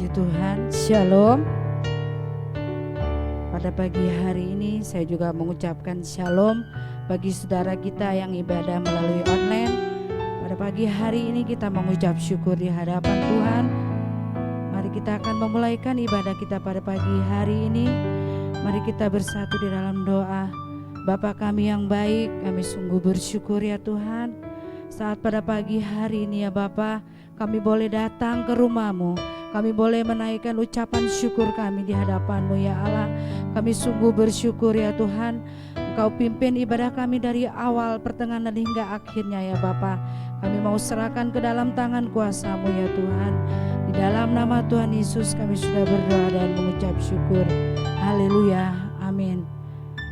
Puji Tuhan, Shalom. Pada pagi hari ini saya juga mengucapkan Shalom bagi saudara kita yang ibadah melalui online. Pada pagi hari ini kita mengucap syukur di hadapan Tuhan. Mari kita akan memulaikan ibadah kita pada pagi hari ini. Mari kita bersatu di dalam doa. Bapa kami yang baik, kami sungguh bersyukur ya Tuhan. Saat pada pagi hari ini ya Bapa, kami boleh datang ke rumah-Mu. Kami boleh menaikkan ucapan syukur kami di hadapan-Mu ya Allah. Kami sungguh bersyukur ya Tuhan. Engkau pimpin ibadah kami dari awal, pertengahan dan hingga akhirnya ya Bapa. Kami mau serahkan ke dalam tangan kuasa-Mu ya Tuhan. Di dalam nama Tuhan Yesus kami sudah berdoa dan mengucap syukur. Haleluya, amin.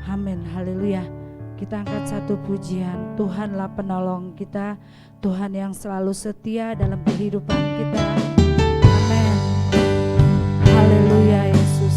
Amin, haleluya. Kita angkat satu pujian. Tuhanlah penolong kita, Tuhan yang selalu setia dalam kehidupan kita. Amin. Haleluya Yesus.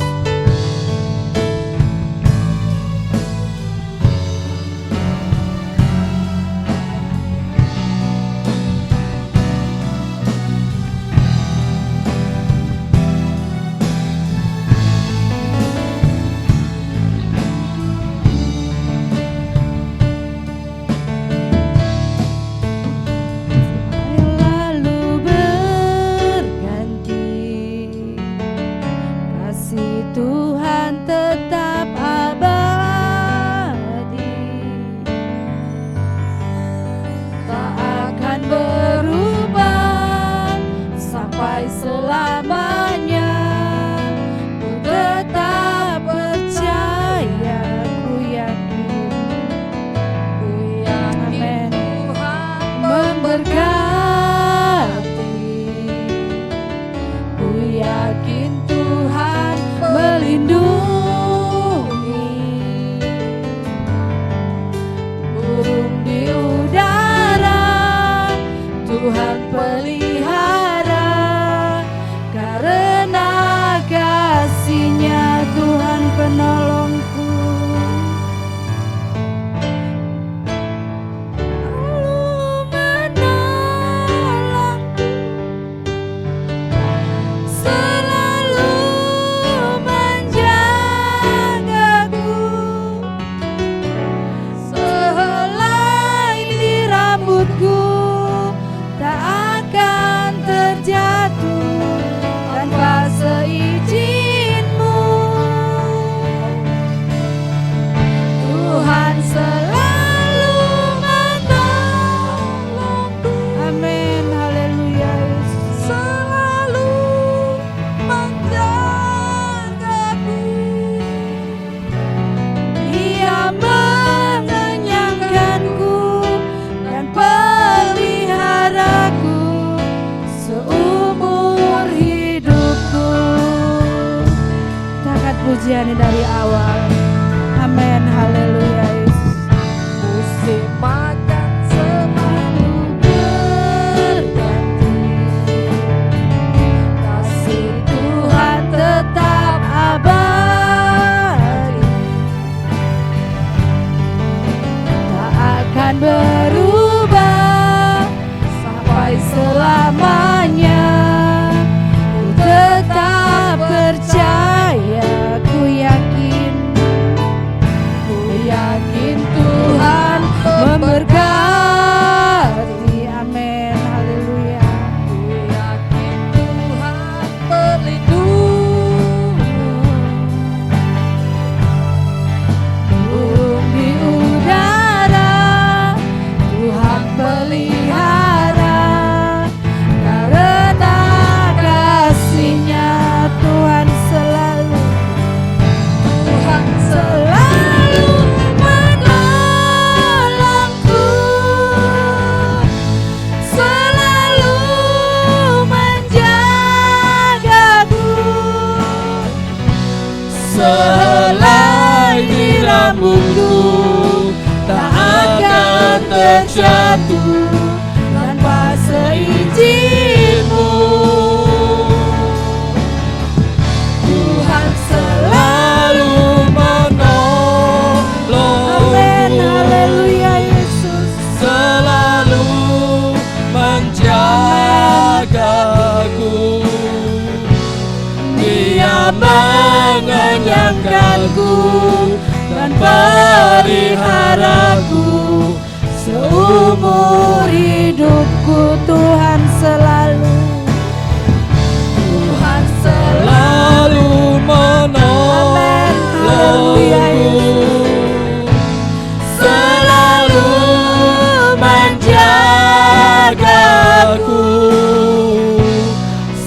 Pujiannya dari awal. Amin, haleluya Yesus. Musim makan selalu berganti, kasih Tuhan tetap abadi, tak akan berubah sampai selamanya. Ku tetap percaya, ku yakin Tuhan memberkati. Amin, haleluya. Ku yakin Tuhan pelindung, burung di udara Tuhan pelihara, karena kasih-Nya Tuhan selalu menolongku, selalu menjagaku. Selai di rambutku tak akan terjatuh tanpa seizin-Mu. Tuhan selalu menolong. Amin, haleluya Yesus. Selalu menjagaku. mengenyangkanku dan peliharaku seumur hidupku. Tuhan selalu menolongku, selalu menjagaku.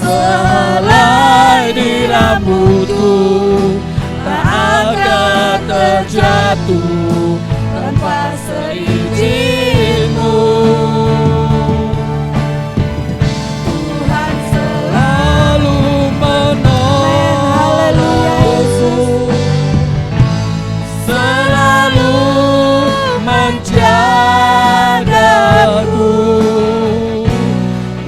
Sehelai di rambutku tak akan terjatuh tanpa seizin-Mu. Tuhan selalu menolongku, selalu menjagaku.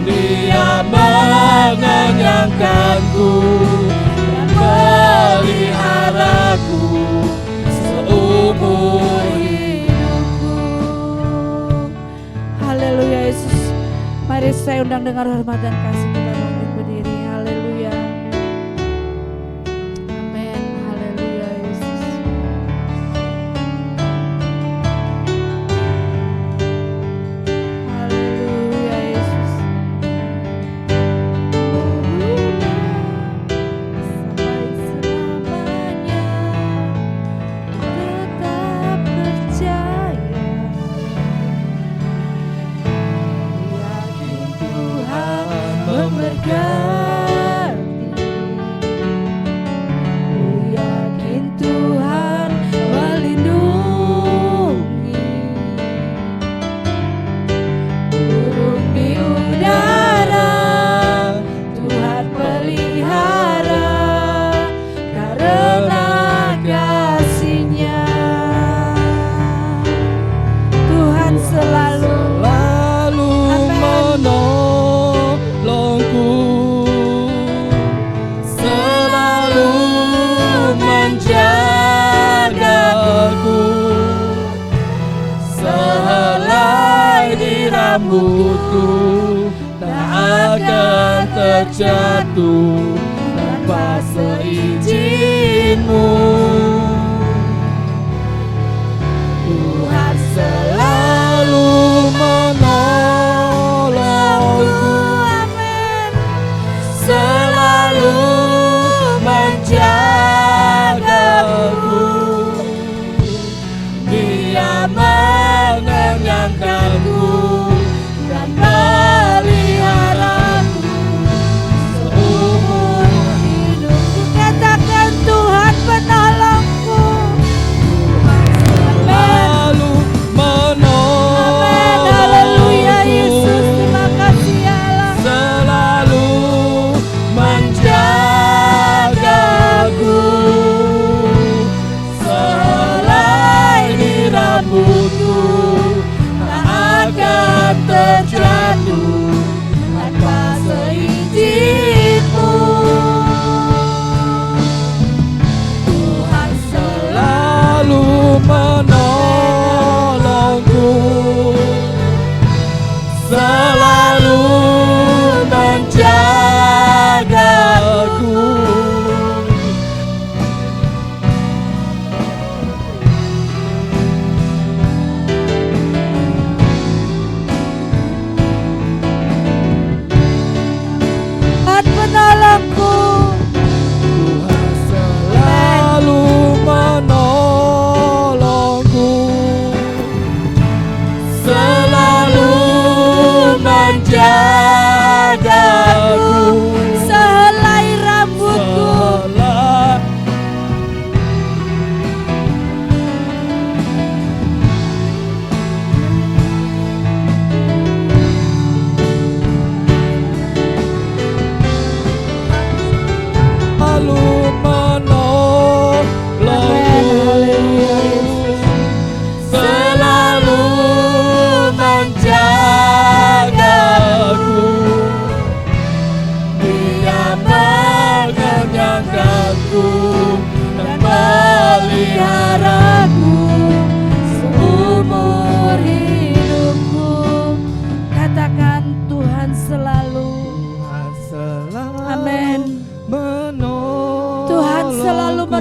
Dia mengenyangkanku dan peliharaku seumur hidupku. Haleluya Yesus. Mari saya undang dengan hormat dan kasih kita bangkit berdiri. Haleluya. Amin. Haleluya Yesus. Haleluya Yesus. Sampai selamanya tetap percaya. Yakin Tuhan memberkati. Ku yakin Tuhan melindungi. Burung di udara Tuhan pelihara karena kasih-Nya. Tuhan selalu menolongku, selalu menjagaku. Sehelai di rambutku tak akan terjatuh tanpa seizin-Mu. Tuhan selalu menolongku, selalu menjagaku. Dia mengenyangkanku dan peliharaku seumur hidupku. Katakan Tuhan penolongku. Tuhan selalu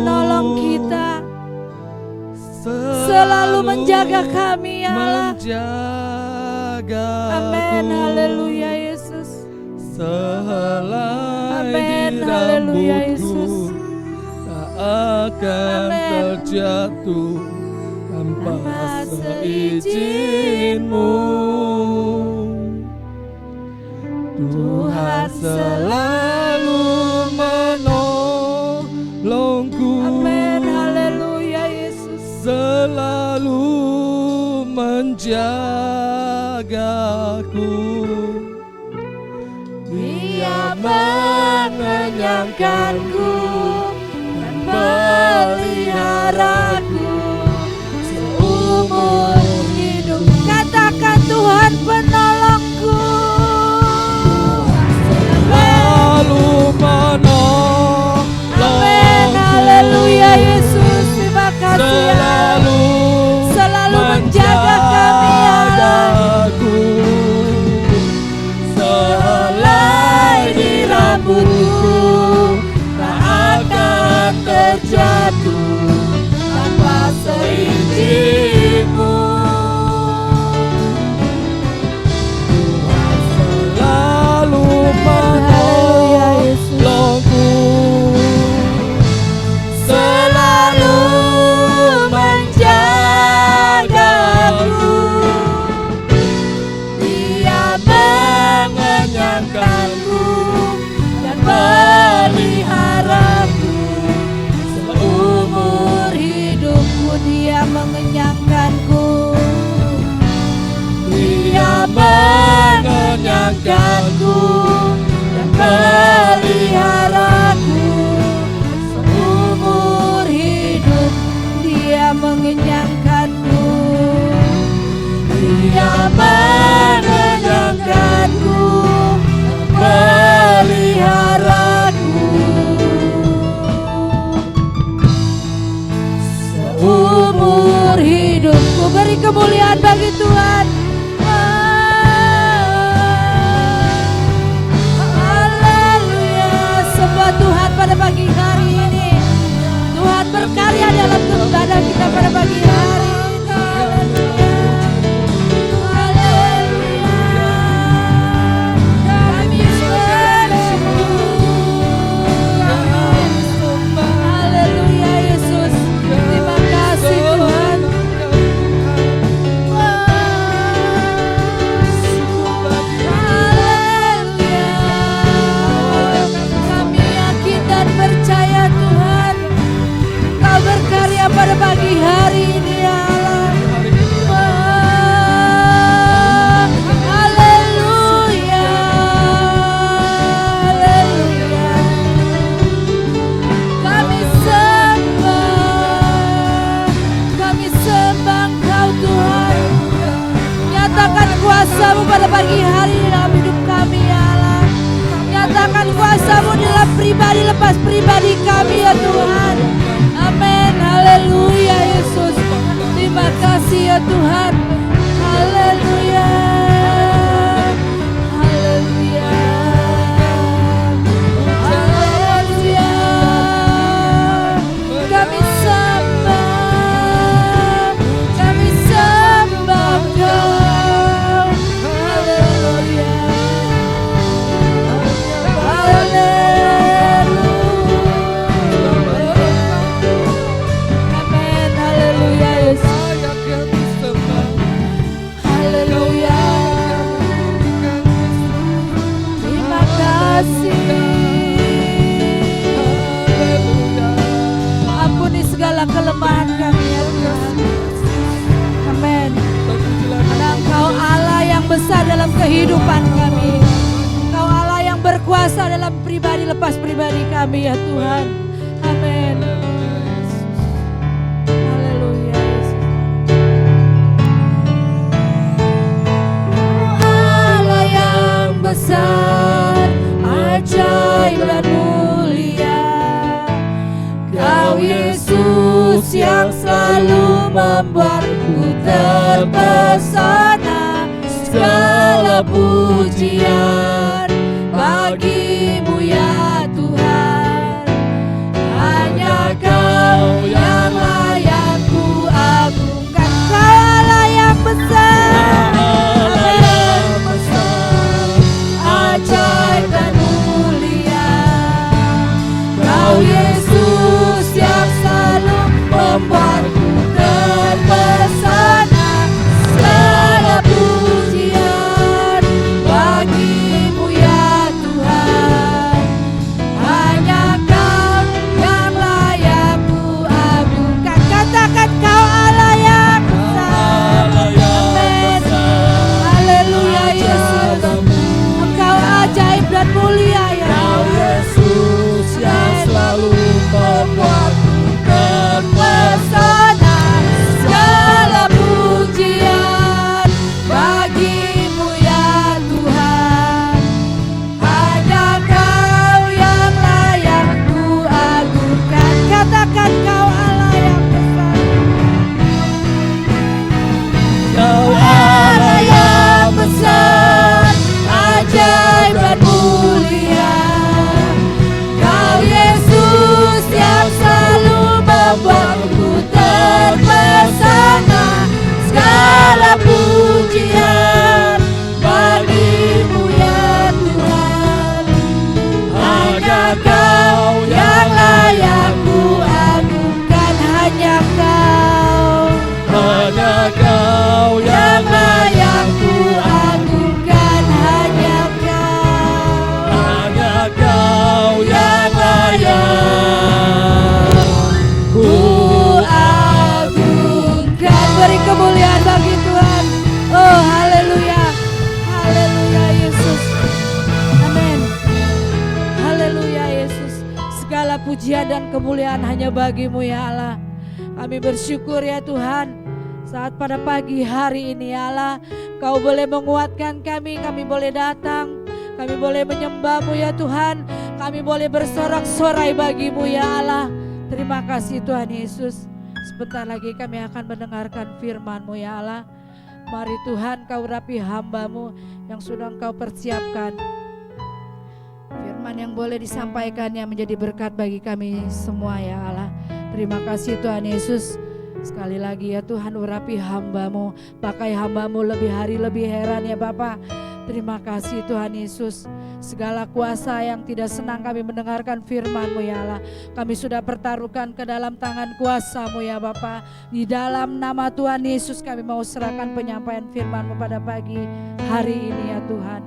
menolong kita, selalu menjaga kami ya Allah. Amin, haleluya Yesus. Amin, haleluya Yesus. Tak akan terjatuh tanpa seizin-Mu. Tuhan selalu menolongku. Amin, haleluya Yesus. Selalu menjagaku. Dia mengenyangkanku dan meliharaku seumur hidup. Katakan Tuhan penolongku. Selalu menolongku. Amin, haleluya Yesus. Terima kasih ya. Selalu menjaga kami ya Allah. Selai di rambutku tak akan terjatuh tanpa seizin-Mu. Tuhan selalu menolongku, selalu menjagaku. Dia mengenyangkanku dan meliharaku seumur hidupku. Dia mengenyangkanku. Dia mengenyangkanku dan meliharaku seumur hidup. Dia mengenyangkanku. Dia mengenyangkanku, meliharaku Seumur hidupku. Beri kemuliaan bagi Tuhan. Haleluya. Sembah Tuhan pada pagi hari ini. Tuhan berkarya dalam kepada kita pada pagi hari ini. Haleluya. Kami sembah. Haleluya Yesus. Terima kasih Tuhan. Haleluya. Kami yakin dan percaya Tuhan, Kau berkarya pada pagi hari ini ya Allah. Haleluya. Haleluya. Kami sembah Engkau Tuhan. Nyatakan kuasa-Mu pada pagi hari ini dalam hidup kami ya Allah. Nyatakan kuasa-Mu dalam pribadi lepas pribadi kami ya Tuhan. Amin, haleluya Yesus. Terima kasih ya Tuhan. Haleluya. Haleluya. Haleluya. Kami sembah Engkau. Haleluya. Amin, haleluya Yesus. Haleluya. Terima kasih. Ampuni segala kelemahan kami ya Tuhan. Amin. Karena Engkau Allah yang besar dalam kehidupan kami. Engkau Allah yang berkuasa dalam pribadi lepas pribadi kami ya Tuhan. Amin. Haleluya Yesus. Allah yang besar, ajaib dan mulia. Kau Yesus yang selalu membuatku terpesona. Segala pujian bagi-Mu ya Tuhan. Hanya Kau pujian dan kemuliaan hanya bagi-Mu ya Allah. Kami bersyukur ya Tuhan, saat pada pagi hari ini ya Allah, Kau boleh menguatkan kami boleh datang, kami boleh menyembah-Mu ya Tuhan, kami boleh bersorak-sorai bagi-Mu ya Allah. Terima kasih Tuhan Yesus. Sebentar lagi kami akan mendengarkan firman-Mu ya Allah. Mari Tuhan, Kau urapi hamba-Mu yang sudah Engkau persiapkan. Firman yang boleh disampaikannya menjadi berkat bagi kami semua ya Allah. Terima kasih Tuhan Yesus. Sekali lagi ya Tuhan, urapi hamba-Mu, pakai hamba-Mu lebih hari lebih heran ya Bapa. Terima kasih Tuhan Yesus. Segala kuasa yang tidak senang kami mendengarkan firman-Mu ya Allah, kami sudah pertaruhkan ke dalam tangan kuasa-Mu ya Bapa. Di dalam nama Tuhan Yesus kami mau serahkan penyampaian firman-Mu pada pagi hari ini ya Tuhan.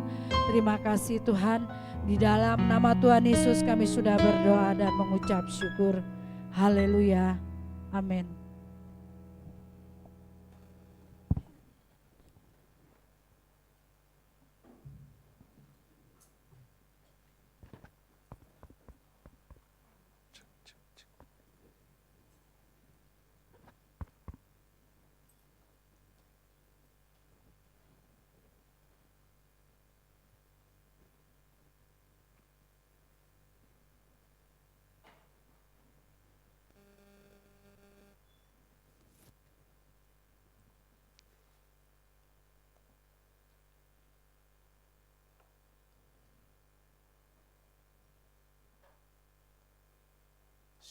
Terima kasih Tuhan. Di dalam nama Tuhan Yesus kami sudah berdoa dan mengucap syukur. Haleluya. Amin.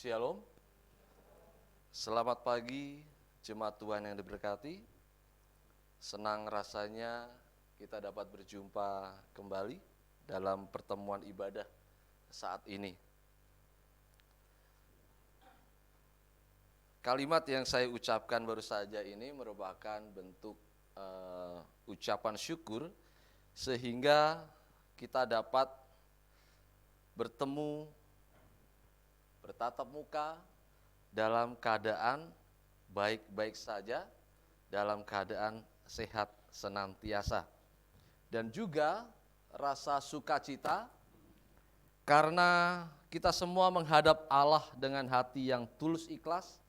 Shalom, selamat pagi jemaat Tuhan yang diberkati. Senang rasanya kita dapat berjumpa kembali dalam pertemuan ibadah saat ini. Kalimat yang saya ucapkan baru saja ini merupakan bentuk ucapan syukur sehingga kita dapat bertemu, bertatap muka dalam keadaan baik-baik saja, dalam keadaan sehat senantiasa. Dan juga rasa sukacita karena kita semua menghadap Allah dengan hati yang tulus ikhlas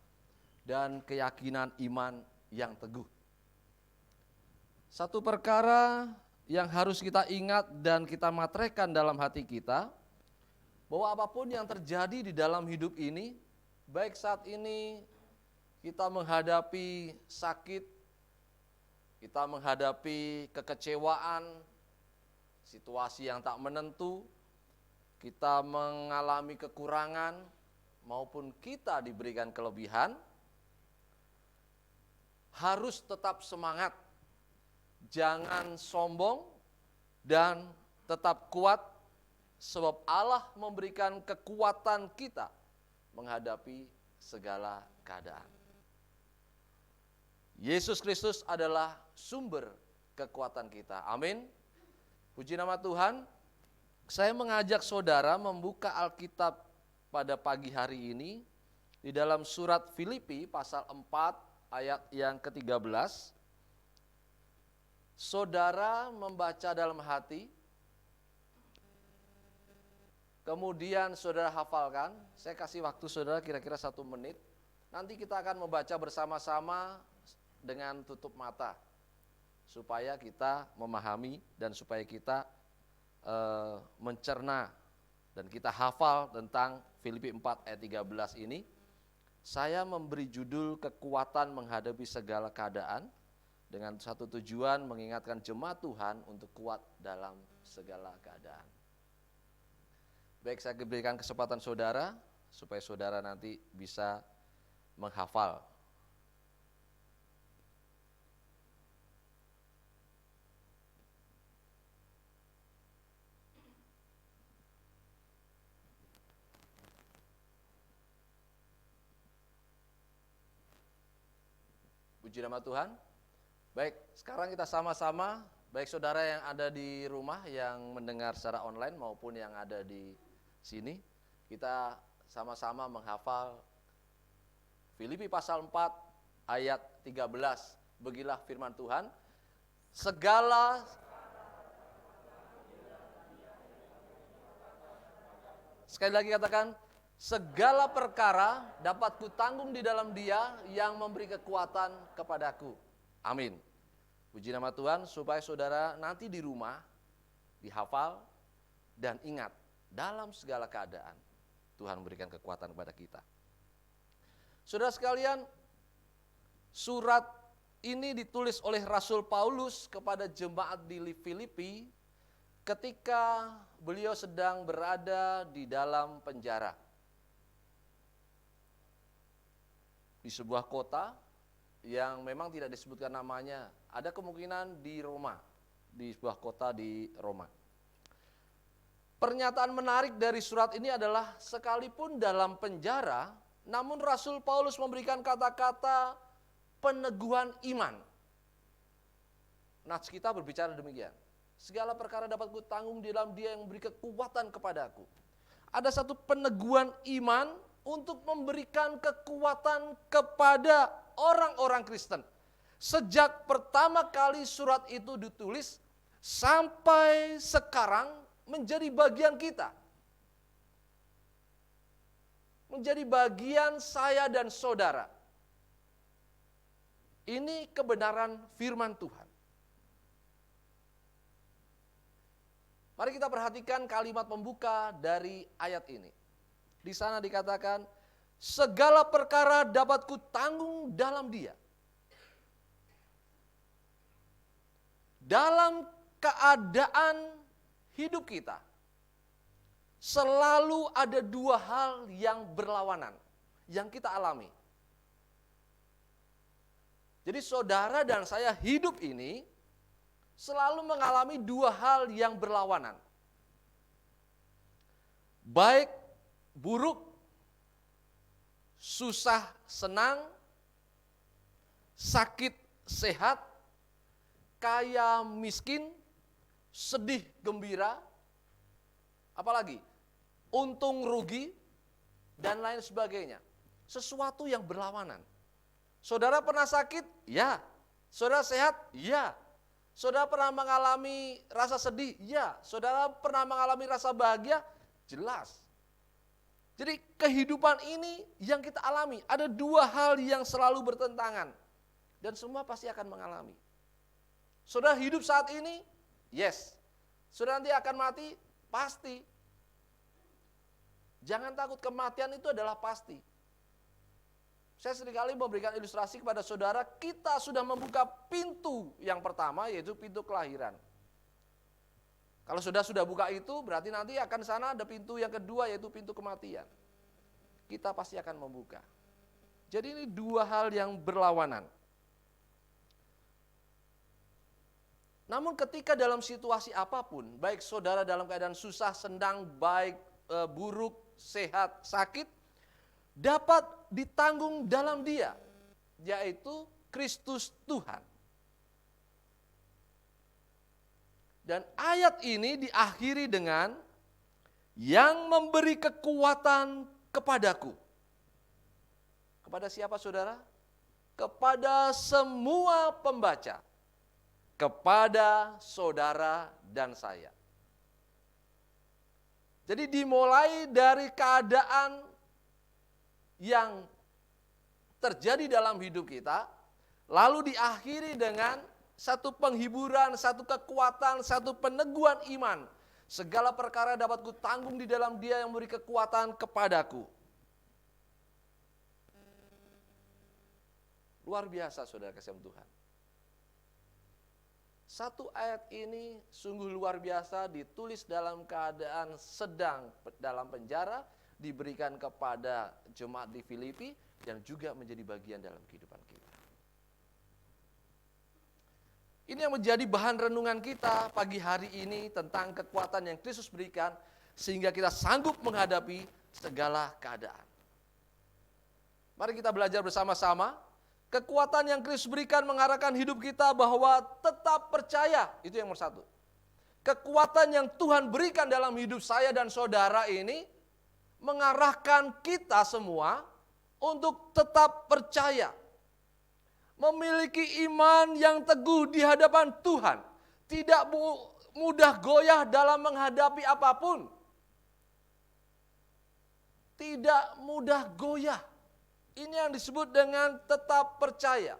dan keyakinan iman yang teguh. Satu perkara yang harus kita ingat dan kita materaikan dalam hati kita, bahwa apapun yang terjadi di dalam hidup ini, baik saat ini kita menghadapi sakit, kita menghadapi kekecewaan, situasi yang tak menentu, kita mengalami kekurangan, maupun kita diberikan kelebihan, harus tetap semangat, jangan sombong, dan tetap kuat. Sebab Allah memberikan kekuatan kita menghadapi segala keadaan. Yesus Kristus adalah sumber kekuatan kita. Amin. Puji nama Tuhan. Saya mengajak saudara membuka Alkitab pada pagi hari ini di dalam surat Filipi pasal 4 ayat yang ke-13. Saudara membaca dalam hati, kemudian saudara hafalkan. Saya kasih waktu saudara kira-kira 1 menit. Nanti kita akan membaca bersama-sama dengan tutup mata, supaya kita memahami dan supaya kita mencerna dan kita hafal tentang Filipi 4 ayat 13 ini. Saya memberi judul kekuatan menghadapi segala keadaan dengan satu tujuan mengingatkan jemaat Tuhan untuk kuat dalam segala keadaan. Baik, saya berikan kesempatan saudara supaya saudara nanti bisa menghafal. Puji nama Tuhan. Baik, sekarang kita sama-sama, baik saudara yang ada di rumah yang mendengar secara online maupun yang ada di sini, kita sama-sama menghafal Filipi pasal 4 ayat 13. Beginilah firman Tuhan. Sekali lagi katakan, segala perkara dapat kutanggung di dalam Dia yang memberi kekuatan kepadaku. Amin. Puji nama Tuhan, supaya saudara nanti di rumah dihafal dan ingat, dalam segala keadaan Tuhan memberikan kekuatan kepada kita. Saudara sekalian, surat ini ditulis oleh Rasul Paulus kepada jemaat di Filipi ketika beliau sedang berada di dalam penjara. Di sebuah kota yang memang tidak disebutkan namanya, ada kemungkinan di Roma, di sebuah kota di Roma. Pernyataan menarik dari surat ini adalah sekalipun dalam penjara, namun Rasul Paulus memberikan kata-kata peneguhan iman. Nats kita berbicara demikian. Segala perkara dapat kutanggung di dalam Dia yang memberi kekuatan kepadaku. Ada satu peneguhan iman untuk memberikan kekuatan kepada orang-orang Kristen. Sejak pertama kali surat itu ditulis sampai sekarang menjadi bagian kita. Menjadi bagian saya dan saudara. Ini kebenaran firman Tuhan. Mari kita perhatikan kalimat pembuka dari ayat ini. Di sana dikatakan, segala perkara dapat kutanggung dalam Dia. Dalam keadaan hidup kita, selalu ada dua hal yang berlawanan, yang kita alami. Jadi saudara dan saya hidup ini selalu mengalami dua hal yang berlawanan. Baik, buruk, susah, senang, sakit, sehat, kaya, miskin, sedih, gembira, apalagi untung, rugi, dan lain sebagainya. Sesuatu yang berlawanan. Saudara pernah sakit? Ya. Saudara sehat? Ya. Saudara pernah mengalami rasa sedih? Ya. Saudara pernah mengalami rasa bahagia? Jelas. Jadi kehidupan ini yang kita alami, ada dua hal yang selalu bertentangan. Dan semua pasti akan mengalami. Saudara hidup saat ini? Yes. Saudara nanti akan mati? Pasti. Jangan takut, kematian itu adalah pasti. Saya seringkali memberikan ilustrasi kepada saudara, kita sudah membuka pintu yang pertama, yaitu pintu kelahiran. Kalau sudah buka itu, berarti nanti akan sana ada pintu yang kedua, yaitu pintu kematian. Kita pasti akan membuka. Jadi ini dua hal yang berlawanan. Namun ketika dalam situasi apapun, baik saudara dalam keadaan susah, senang, baik, buruk, sehat, sakit, dapat ditanggung dalam Dia, yaitu Kristus Tuhan. Dan ayat ini diakhiri dengan yang memberi kekuatan kepadaku. Kepada siapa saudara? Kepada semua pembaca. Kepada saudara dan saya. Jadi dimulai dari keadaan yang terjadi dalam hidup kita, lalu diakhiri dengan satu penghiburan, satu kekuatan, satu peneguhan iman. Segala perkara dapat kutanggung di dalam Dia yang memberi kekuatan kepadaku. Luar biasa saudara kasih Tuhan. Satu ayat ini sungguh luar biasa, ditulis dalam keadaan sedang dalam penjara, diberikan kepada jemaat di Filipi, dan juga menjadi bagian dalam kehidupan kita. Ini yang menjadi bahan renungan kita pagi hari ini tentang kekuatan yang Kristus berikan, sehingga kita sanggup menghadapi segala keadaan. Mari kita belajar bersama-sama. Kekuatan yang Kristus berikan mengarahkan hidup kita bahwa tetap percaya, itu yang nomor satu. Kekuatan yang Tuhan berikan dalam hidup saya dan saudara ini mengarahkan kita semua untuk tetap percaya. Memiliki iman yang teguh di hadapan Tuhan. Tidak mudah goyah dalam menghadapi apapun. tidak mudah goyah. Ini yang disebut dengan tetap percaya.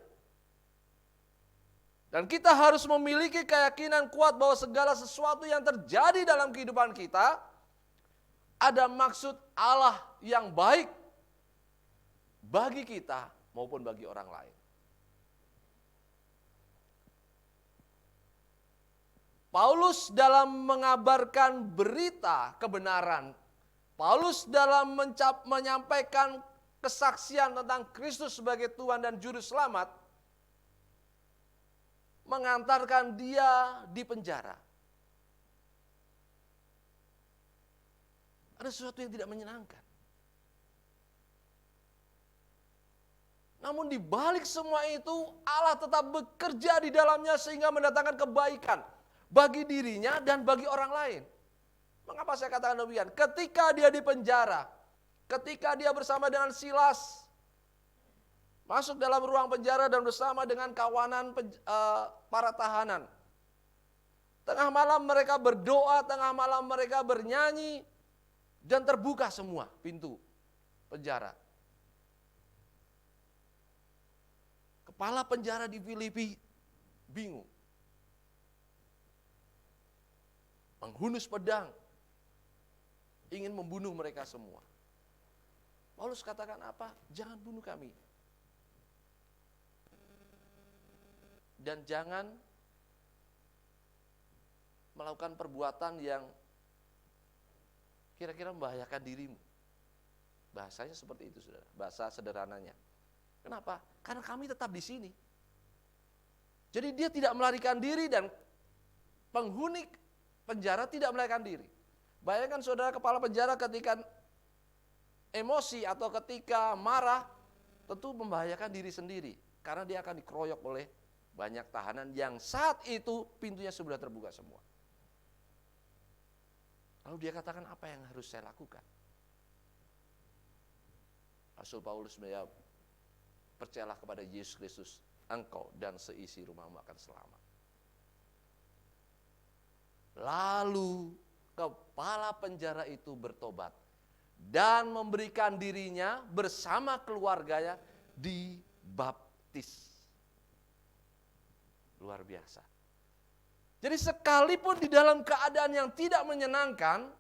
Dan kita harus memiliki keyakinan kuat bahwa segala sesuatu yang terjadi dalam kehidupan kita ada maksud Allah yang baik bagi kita maupun bagi orang lain. Paulus dalam mengabarkan berita kebenaran, Paulus dalam menyampaikan kesaksian tentang Kristus sebagai Tuhan dan Juru Selamat, mengantarkan dia di penjara. Ada sesuatu yang tidak menyenangkan. Namun di balik semua itu, Allah tetap bekerja di dalamnya sehingga mendatangkan kebaikan bagi dirinya dan bagi orang lain. Mengapa saya katakan demikian? Ketika dia di penjara, ketika dia bersama dengan Silas, masuk dalam ruang penjara dan bersama dengan kawanan para tahanan. Tengah malam mereka berdoa, tengah malam mereka bernyanyi, dan terbuka semua pintu penjara. Kepala penjara di Filipi bingung. Menghunus pedang, ingin membunuh mereka semua. Paulus katakan apa? Jangan bunuh kami. Dan jangan melakukan perbuatan yang kira-kira membahayakan dirimu. Bahasanya seperti itu, saudara. Bahasa sederhananya. Kenapa? Karena kami tetap di sini. Jadi dia tidak melarikan diri dan penghuni penjara tidak melarikan diri. Bayangkan saudara, kepala penjara ketika emosi atau ketika marah, tentu membahayakan diri sendiri. Karena dia akan dikeroyok oleh banyak tahanan yang saat itu pintunya sudah terbuka semua. Lalu dia katakan, apa yang harus saya lakukan? Rasul Paulus menjawab, percayalah kepada Yesus Kristus, engkau dan seisi rumahmu akan selamat. Lalu kepala penjara itu bertobat dan memberikan dirinya bersama keluarganya dibaptis. Luar biasa. Jadi sekalipun di dalam keadaan yang tidak menyenangkan,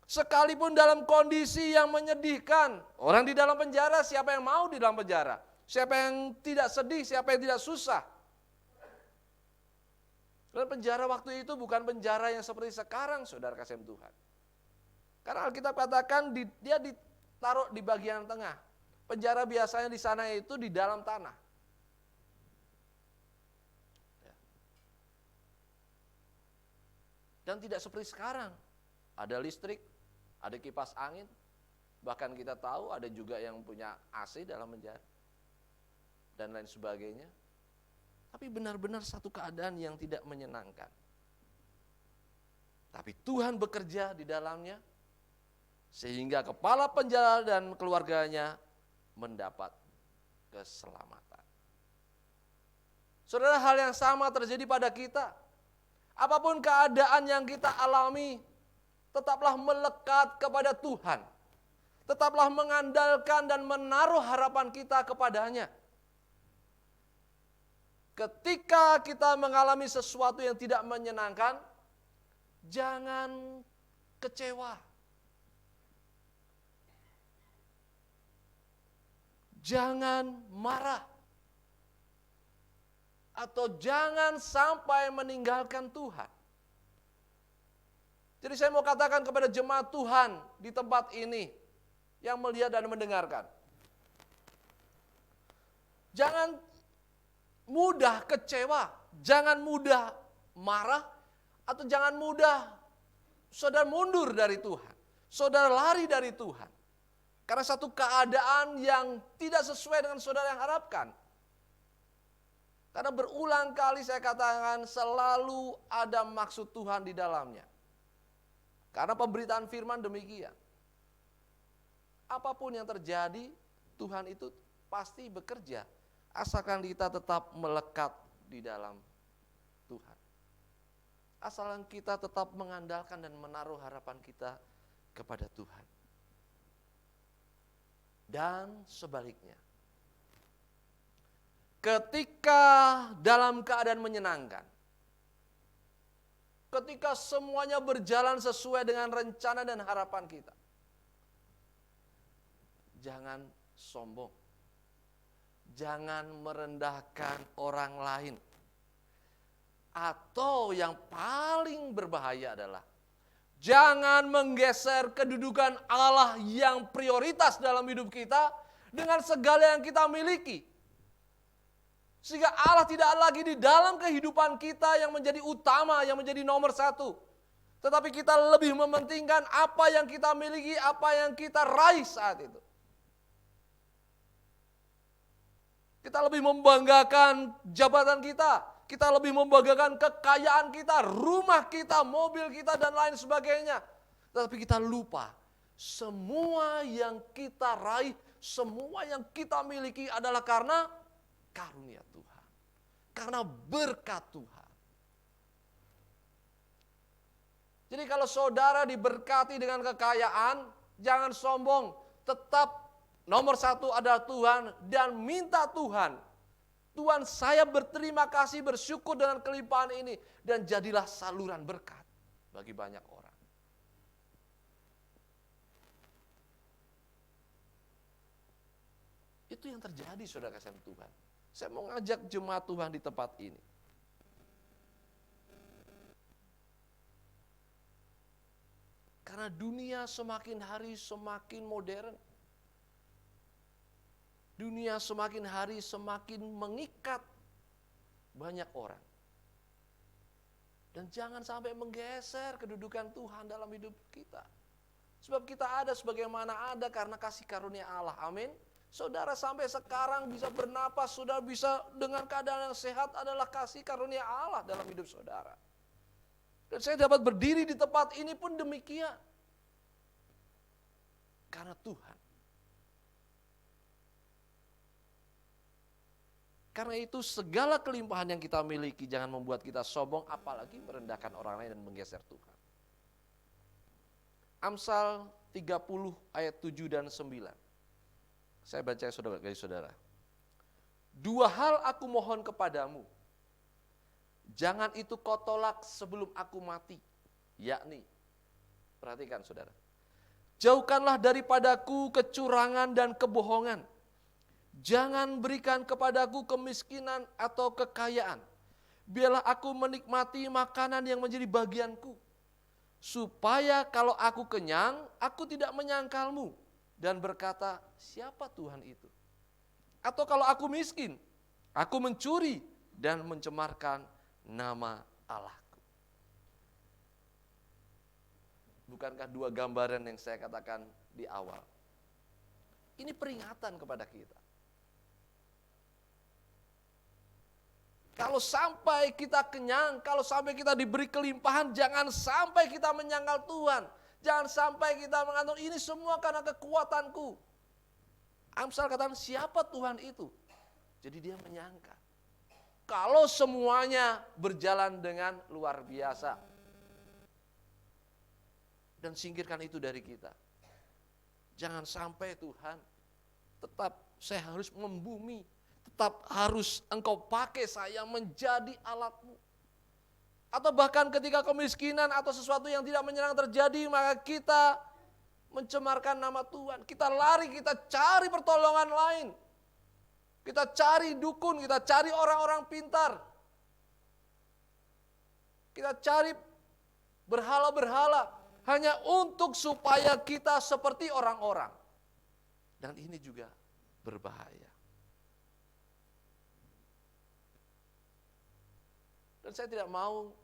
sekalipun dalam kondisi yang menyedihkan, orang di dalam penjara, siapa yang mau di dalam penjara? Siapa yang tidak sedih, siapa yang tidak susah? Dan penjara waktu itu bukan penjara yang seperti sekarang, saudara kasih Tuhan. Karena Alkitab katakan dia ditaruh di bagian tengah. Penjara biasanya di sana itu di dalam tanah. Dan tidak seperti sekarang. Ada listrik, ada kipas angin. Bahkan kita tahu ada juga yang punya AC dalam penjara. Dan lain sebagainya. Tapi benar-benar satu keadaan yang tidak menyenangkan. Tapi Tuhan bekerja di dalamnya, sehingga kepala penjara dan keluarganya mendapat keselamatan. Saudara, hal yang sama terjadi pada kita. Apapun keadaan yang kita alami, tetaplah melekat kepada Tuhan. Tetaplah mengandalkan dan menaruh harapan kita kepadanya. Ketika kita mengalami sesuatu yang tidak menyenangkan, jangan kecewa. Jangan marah. Atau jangan sampai meninggalkan Tuhan. Jadi saya mau katakan kepada jemaat Tuhan di tempat ini yang melihat dan mendengarkan. Jangan mudah kecewa, jangan mudah marah, atau jangan mudah saudara mundur dari Tuhan, saudara lari dari Tuhan. Karena satu keadaan yang tidak sesuai dengan saudara yang harapkan. Karena berulang kali saya katakan selalu ada maksud Tuhan di dalamnya. Karena pemberitaan firman demikian. Apapun yang terjadi, Tuhan itu pasti bekerja. Asalkan kita tetap melekat di dalam Tuhan. Asalkan kita tetap mengandalkan dan menaruh harapan kita kepada Tuhan. dan sebaliknya. Ketika dalam keadaan menyenangkan, ketika semuanya berjalan sesuai dengan rencana dan harapan kita, jangan sombong, jangan merendahkan orang lain. Atau yang paling berbahaya adalah jangan menggeser kedudukan Allah yang prioritas dalam hidup kita dengan segala yang kita miliki. Sehingga Allah tidak lagi di dalam kehidupan kita yang menjadi utama, yang menjadi nomor satu. Tetapi kita lebih mementingkan apa yang kita miliki, apa yang kita raih saat itu. Kita lebih membanggakan jabatan kita lebih membanggakan kekayaan kita, rumah kita, mobil kita, dan lain sebagainya. Tetapi kita lupa, semua yang kita raih, semua yang kita miliki adalah karena karunia Tuhan, karena berkat Tuhan. Jadi kalau saudara diberkati dengan kekayaan, jangan sombong, tetap nomor satu adalah Tuhan dan minta Tuhan. Tuhan, saya berterima kasih, bersyukur dengan kelimpahan ini, dan jadilah saluran berkat bagi banyak orang. Itu yang terjadi, saudara kasih Tuhan. Saya mau ngajak jemaat Tuhan di tempat ini. Karena dunia semakin hari semakin modern. Dunia semakin hari semakin mengikat banyak orang. Dan jangan sampai menggeser kedudukan Tuhan dalam hidup kita. Sebab kita ada sebagaimana ada karena kasih karunia Allah. Amin. Saudara sampai sekarang bisa bernapas, saudara bisa dengan keadaan yang sehat adalah kasih karunia Allah dalam hidup saudara. Dan saya dapat berdiri di tempat ini pun demikian. Karena Tuhan. Karena itu segala kelimpahan yang kita miliki jangan membuat kita sombong, apalagi merendahkan orang lain dan menggeser Tuhan. Amsal 30 ayat 7 dan 9. Saya baca saudara. 2 hal aku mohon kepadamu, jangan itu kau tolak sebelum aku mati. Yakni, perhatikan saudara, jauhkanlah daripadaku kecurangan dan kebohongan. Jangan berikan kepadaku kemiskinan atau kekayaan. Biarlah aku menikmati makanan yang menjadi bagianku. Supaya kalau aku kenyang, aku tidak menyangkalmu dan berkata, siapa Tuhan itu? Atau kalau aku miskin, aku mencuri dan mencemarkan nama Allahku. Bukankah 2 gambaran yang saya katakan di awal? Ini peringatan kepada kita. Kalau sampai kita kenyang, kalau sampai kita diberi kelimpahan, jangan sampai kita menyangkal Tuhan. Jangan sampai kita mengatakan ini semua karena kekuatanku. Amsal katakan siapa Tuhan itu? Jadi dia menyangka. Kalau semuanya berjalan dengan luar biasa. Dan singkirkan itu dari kita. Jangan sampai Tuhan, tetap saya harus membumi. Tetap harus engkau pakai saya menjadi alatmu. Atau bahkan ketika kemiskinan atau sesuatu yang tidak menyenangkan terjadi, maka kita mencemarkan nama Tuhan. Kita lari, kita cari pertolongan lain. Kita cari dukun, kita cari orang-orang pintar. Kita cari berhala-berhala hanya untuk supaya kita seperti orang-orang. Dan ini juga berbahaya. Dan saya tidak mau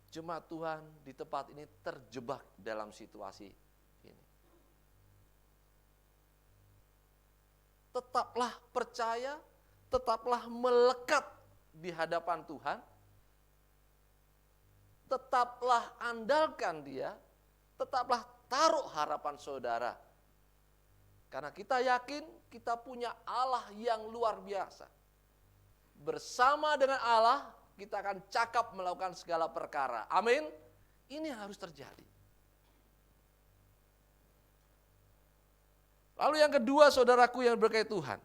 jemaat Tuhan di tempat ini terjebak dalam situasi ini. Tetaplah percaya, tetaplah melekat di hadapan Tuhan, tetaplah andalkan Dia, tetaplah taruh harapan saudara. Karena kita yakin kita punya Allah yang luar biasa. Bersama dengan Allah, kita akan cakap melakukan segala perkara. Amin. Ini harus terjadi. Lalu yang kedua, saudaraku yang berkait Tuhan.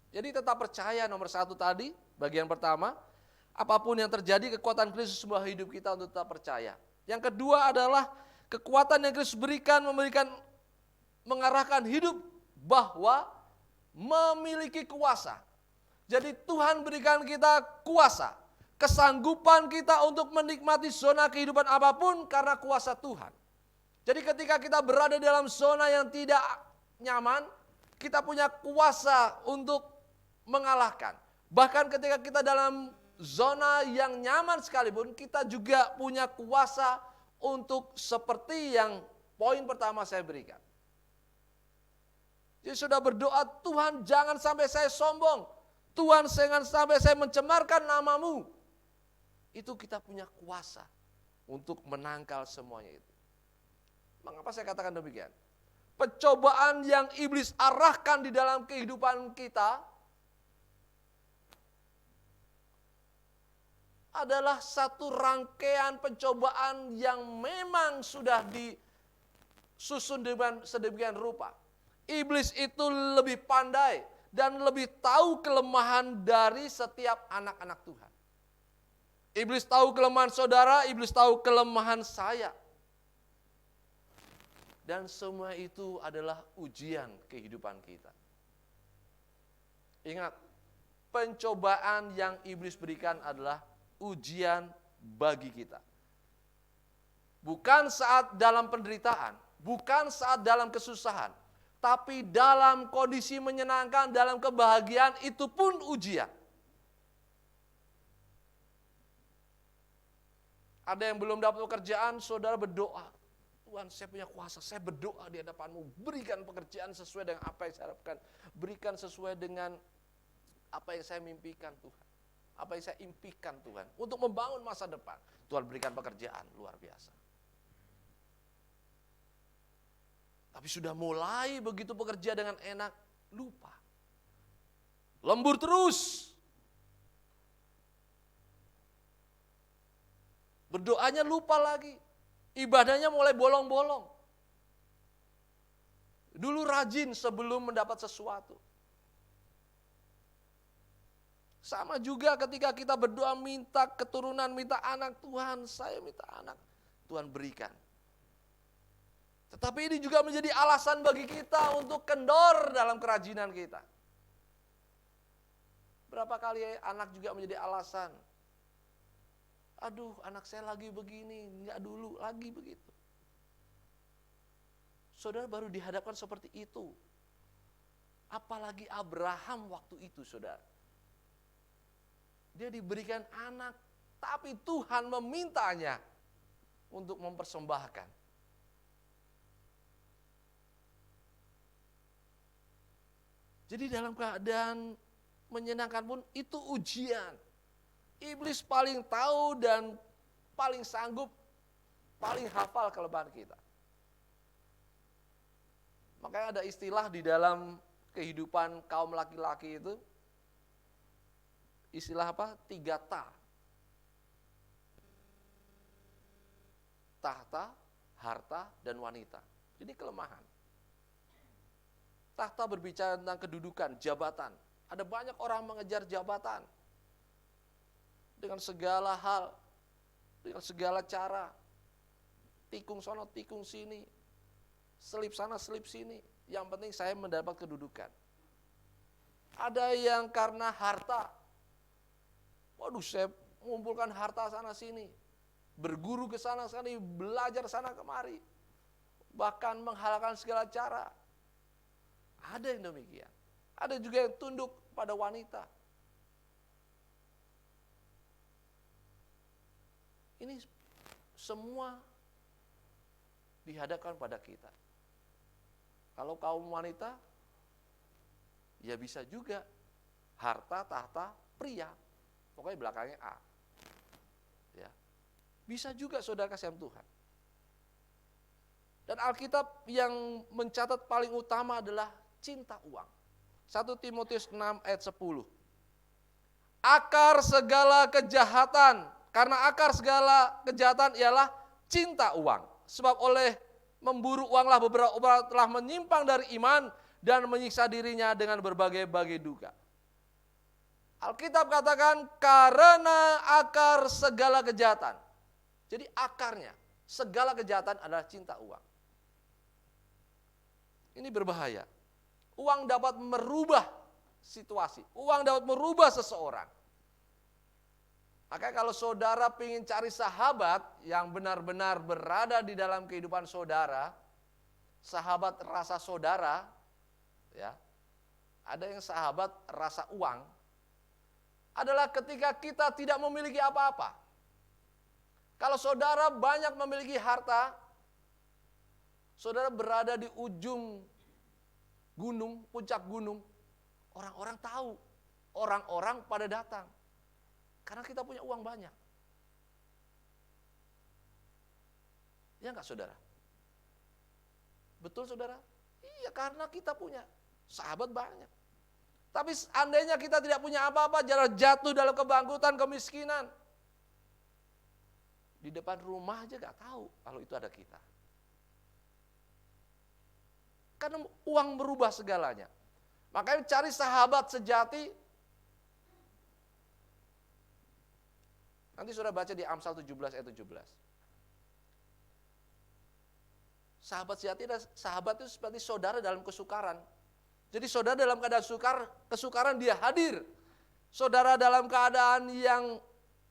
Jadi tetap percaya nomor satu tadi, bagian pertama. Apapun yang terjadi, kekuatan Kristus membawa hidup kita untuk tetap percaya. Yang kedua adalah kekuatan yang Kristus berikan, mengarahkan hidup bahwa memiliki kuasa. Jadi Tuhan berikan kita kuasa, kesanggupan kita untuk menikmati zona kehidupan apapun karena kuasa Tuhan. Jadi ketika kita berada dalam zona yang tidak nyaman, kita punya kuasa untuk mengalahkan. Bahkan ketika kita dalam zona yang nyaman sekalipun, kita juga punya kuasa untuk seperti yang poin pertama saya berikan. Jadi sudah berdoa, Tuhan jangan sampai saya sombong. Tuhan jangan sampai saya mencemarkan namamu. Itu kita punya kuasa untuk menangkal semuanya itu. Mengapa saya katakan demikian? Pencobaan yang iblis arahkan di dalam kehidupan kita adalah satu rangkaian pencobaan yang memang sudah disusun dengan sedemikian rupa. Iblis itu lebih pandai dan lebih tahu kelemahan dari setiap anak-anak Tuhan. Iblis tahu kelemahan saudara, iblis tahu kelemahan saya. Dan semua itu adalah ujian kehidupan kita. Ingat, pencobaan yang iblis berikan adalah ujian bagi kita. Bukan saat dalam penderitaan, bukan saat dalam kesusahan, tapi dalam kondisi menyenangkan, dalam kebahagiaan, itu pun ujian. Ada yang belum dapat pekerjaan, saudara berdoa. Tuhan, saya punya kuasa, saya berdoa di hadapan-Mu, berikan pekerjaan sesuai dengan apa yang saya harapkan, berikan sesuai dengan apa yang saya mimpikan Tuhan, apa yang saya impikan Tuhan, untuk membangun masa depan. Tuhan berikan pekerjaan, luar biasa. Tapi sudah mulai begitu bekerja dengan enak, lupa. Lembur terus. Berdoanya lupa lagi. Ibadahnya mulai bolong-bolong. Dulu rajin sebelum mendapat sesuatu. Sama juga ketika kita berdoa minta keturunan, minta anak, Tuhan saya minta anak, Tuhan berikan. Tetapi ini juga menjadi alasan bagi kita untuk kendor dalam kerajinan kita. Berapa kali anak juga menjadi alasan. Aduh, anak saya lagi begini, enggak dulu, lagi begitu. Saudara baru dihadapkan seperti itu. Apalagi Abraham waktu itu, saudara. Dia diberikan anak, tapi Tuhan memintanya untuk mempersembahkan. Jadi dalam keadaan menyenangkan pun itu ujian. Iblis paling tahu dan paling sanggup, paling hafal kelemahan kita. Makanya ada istilah di dalam kehidupan kaum laki-laki itu, istilah apa? 3 ta. Tahta, harta, dan wanita. Ini kelemahan. Tahta berbicara tentang kedudukan, jabatan. Ada banyak orang mengejar jabatan. Dengan segala hal, dengan segala cara. Tikung sono, tikung sini. Selip sana, selip sini. Yang penting saya mendapat kedudukan. Ada yang karena harta. Waduh, saya mengumpulkan harta sana sini. Berguru ke sana sini, belajar sana kemari. Bahkan menghalalkan segala cara. Ada yang demikian. Ada juga yang tunduk pada wanita. Ini semua dihadapkan pada kita. Kalau kaum wanita, ya bisa juga harta, tahta, pria. Pokoknya belakangnya A. Ya. Bisa juga saudara kasihan Tuhan. Dan Alkitab yang mencatat paling utama adalah cinta uang. 1 Timotius 6 ayat 10. Akar segala kejahatan, karena akar segala kejahatan ialah cinta uang. Sebab oleh memburu uanglah beberapa orang telah menyimpang dari iman dan menyiksa dirinya dengan berbagai-bagai duka. Alkitab katakan karena akar segala kejahatan. Jadi akarnya segala kejahatan adalah cinta uang. Ini berbahaya. Uang dapat merubah situasi. Uang dapat merubah seseorang. Makanya kalau saudara ingin cari sahabat yang benar-benar berada di dalam kehidupan saudara, sahabat rasa saudara, ya, ada yang sahabat rasa uang, adalah ketika kita tidak memiliki apa-apa. Kalau saudara banyak memiliki harta, saudara berada di ujung gunung, puncak gunung, orang-orang tahu, orang-orang pada datang. Karena kita punya uang banyak. Ya enggak saudara? Betul saudara? Iya, karena kita punya sahabat banyak. Tapi andainya kita tidak punya apa-apa, jatuh dalam kebangkrutan, kemiskinan. Di depan rumah aja enggak tahu kalau itu ada kita. Karena uang merubah segalanya. Makanya cari sahabat sejati. Nanti saudara baca di Amsal 17 ayat 17. Sahabat sejati adalah sahabat itu seperti saudara dalam kesukaran. Jadi saudara dalam keadaan kesukaran dia hadir. Saudara dalam keadaan yang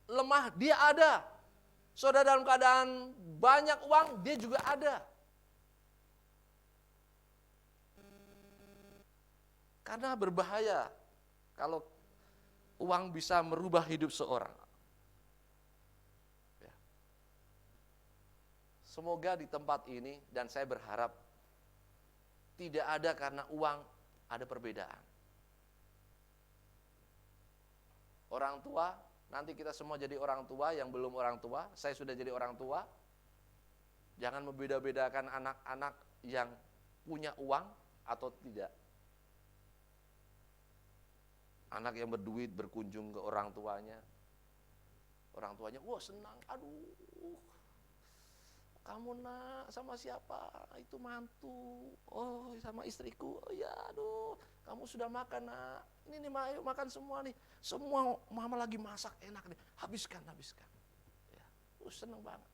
lemah dia ada. Saudara dalam keadaan banyak uang dia juga ada. Karena berbahaya kalau uang bisa merubah hidup seorang. Semoga di tempat ini, dan saya berharap tidak ada karena uang ada perbedaan. Orang tua, nanti kita semua jadi orang tua yang belum orang tua, saya sudah jadi orang tua. Jangan membeda-bedakan anak-anak yang punya uang atau tidak. Anak yang berduit berkunjung ke orang tuanya. Orang tuanya, wah senang, aduh. Kamu nak sama siapa? Itu mantu. Oh sama istriku. Oh ya aduh. Kamu sudah makan nak. Ini nih ayo makan semua nih. Semua mama lagi masak enak nih. Habiskan. Ya, seneng banget.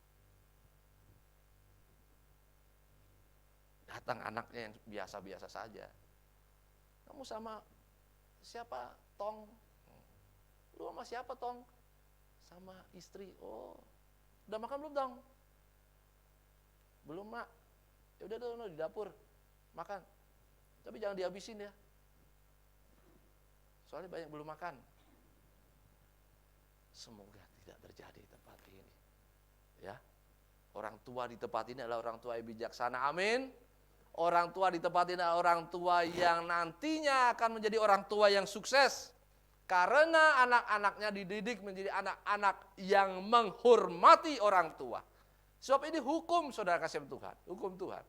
Datang anaknya yang biasa-biasa saja. Kamu sama siapa? Tong. Lu sama siapa Tong? Sama istri. Oh udah makan belum Tong? Belum mak, ya udah tuh di dapur makan, tapi jangan dihabisin ya, soalnya banyak belum makan. Semoga tidak terjadi di tempat ini, ya. Orang tua di tempat ini adalah orang tua yang bijaksana, amin. Orang tua di tempat ini adalah orang tua yang nantinya akan menjadi orang tua yang sukses, karena anak-anaknya dididik menjadi anak-anak yang menghormati orang tua. Sebab ini hukum saudara kasih Tuhan, hukum Tuhan.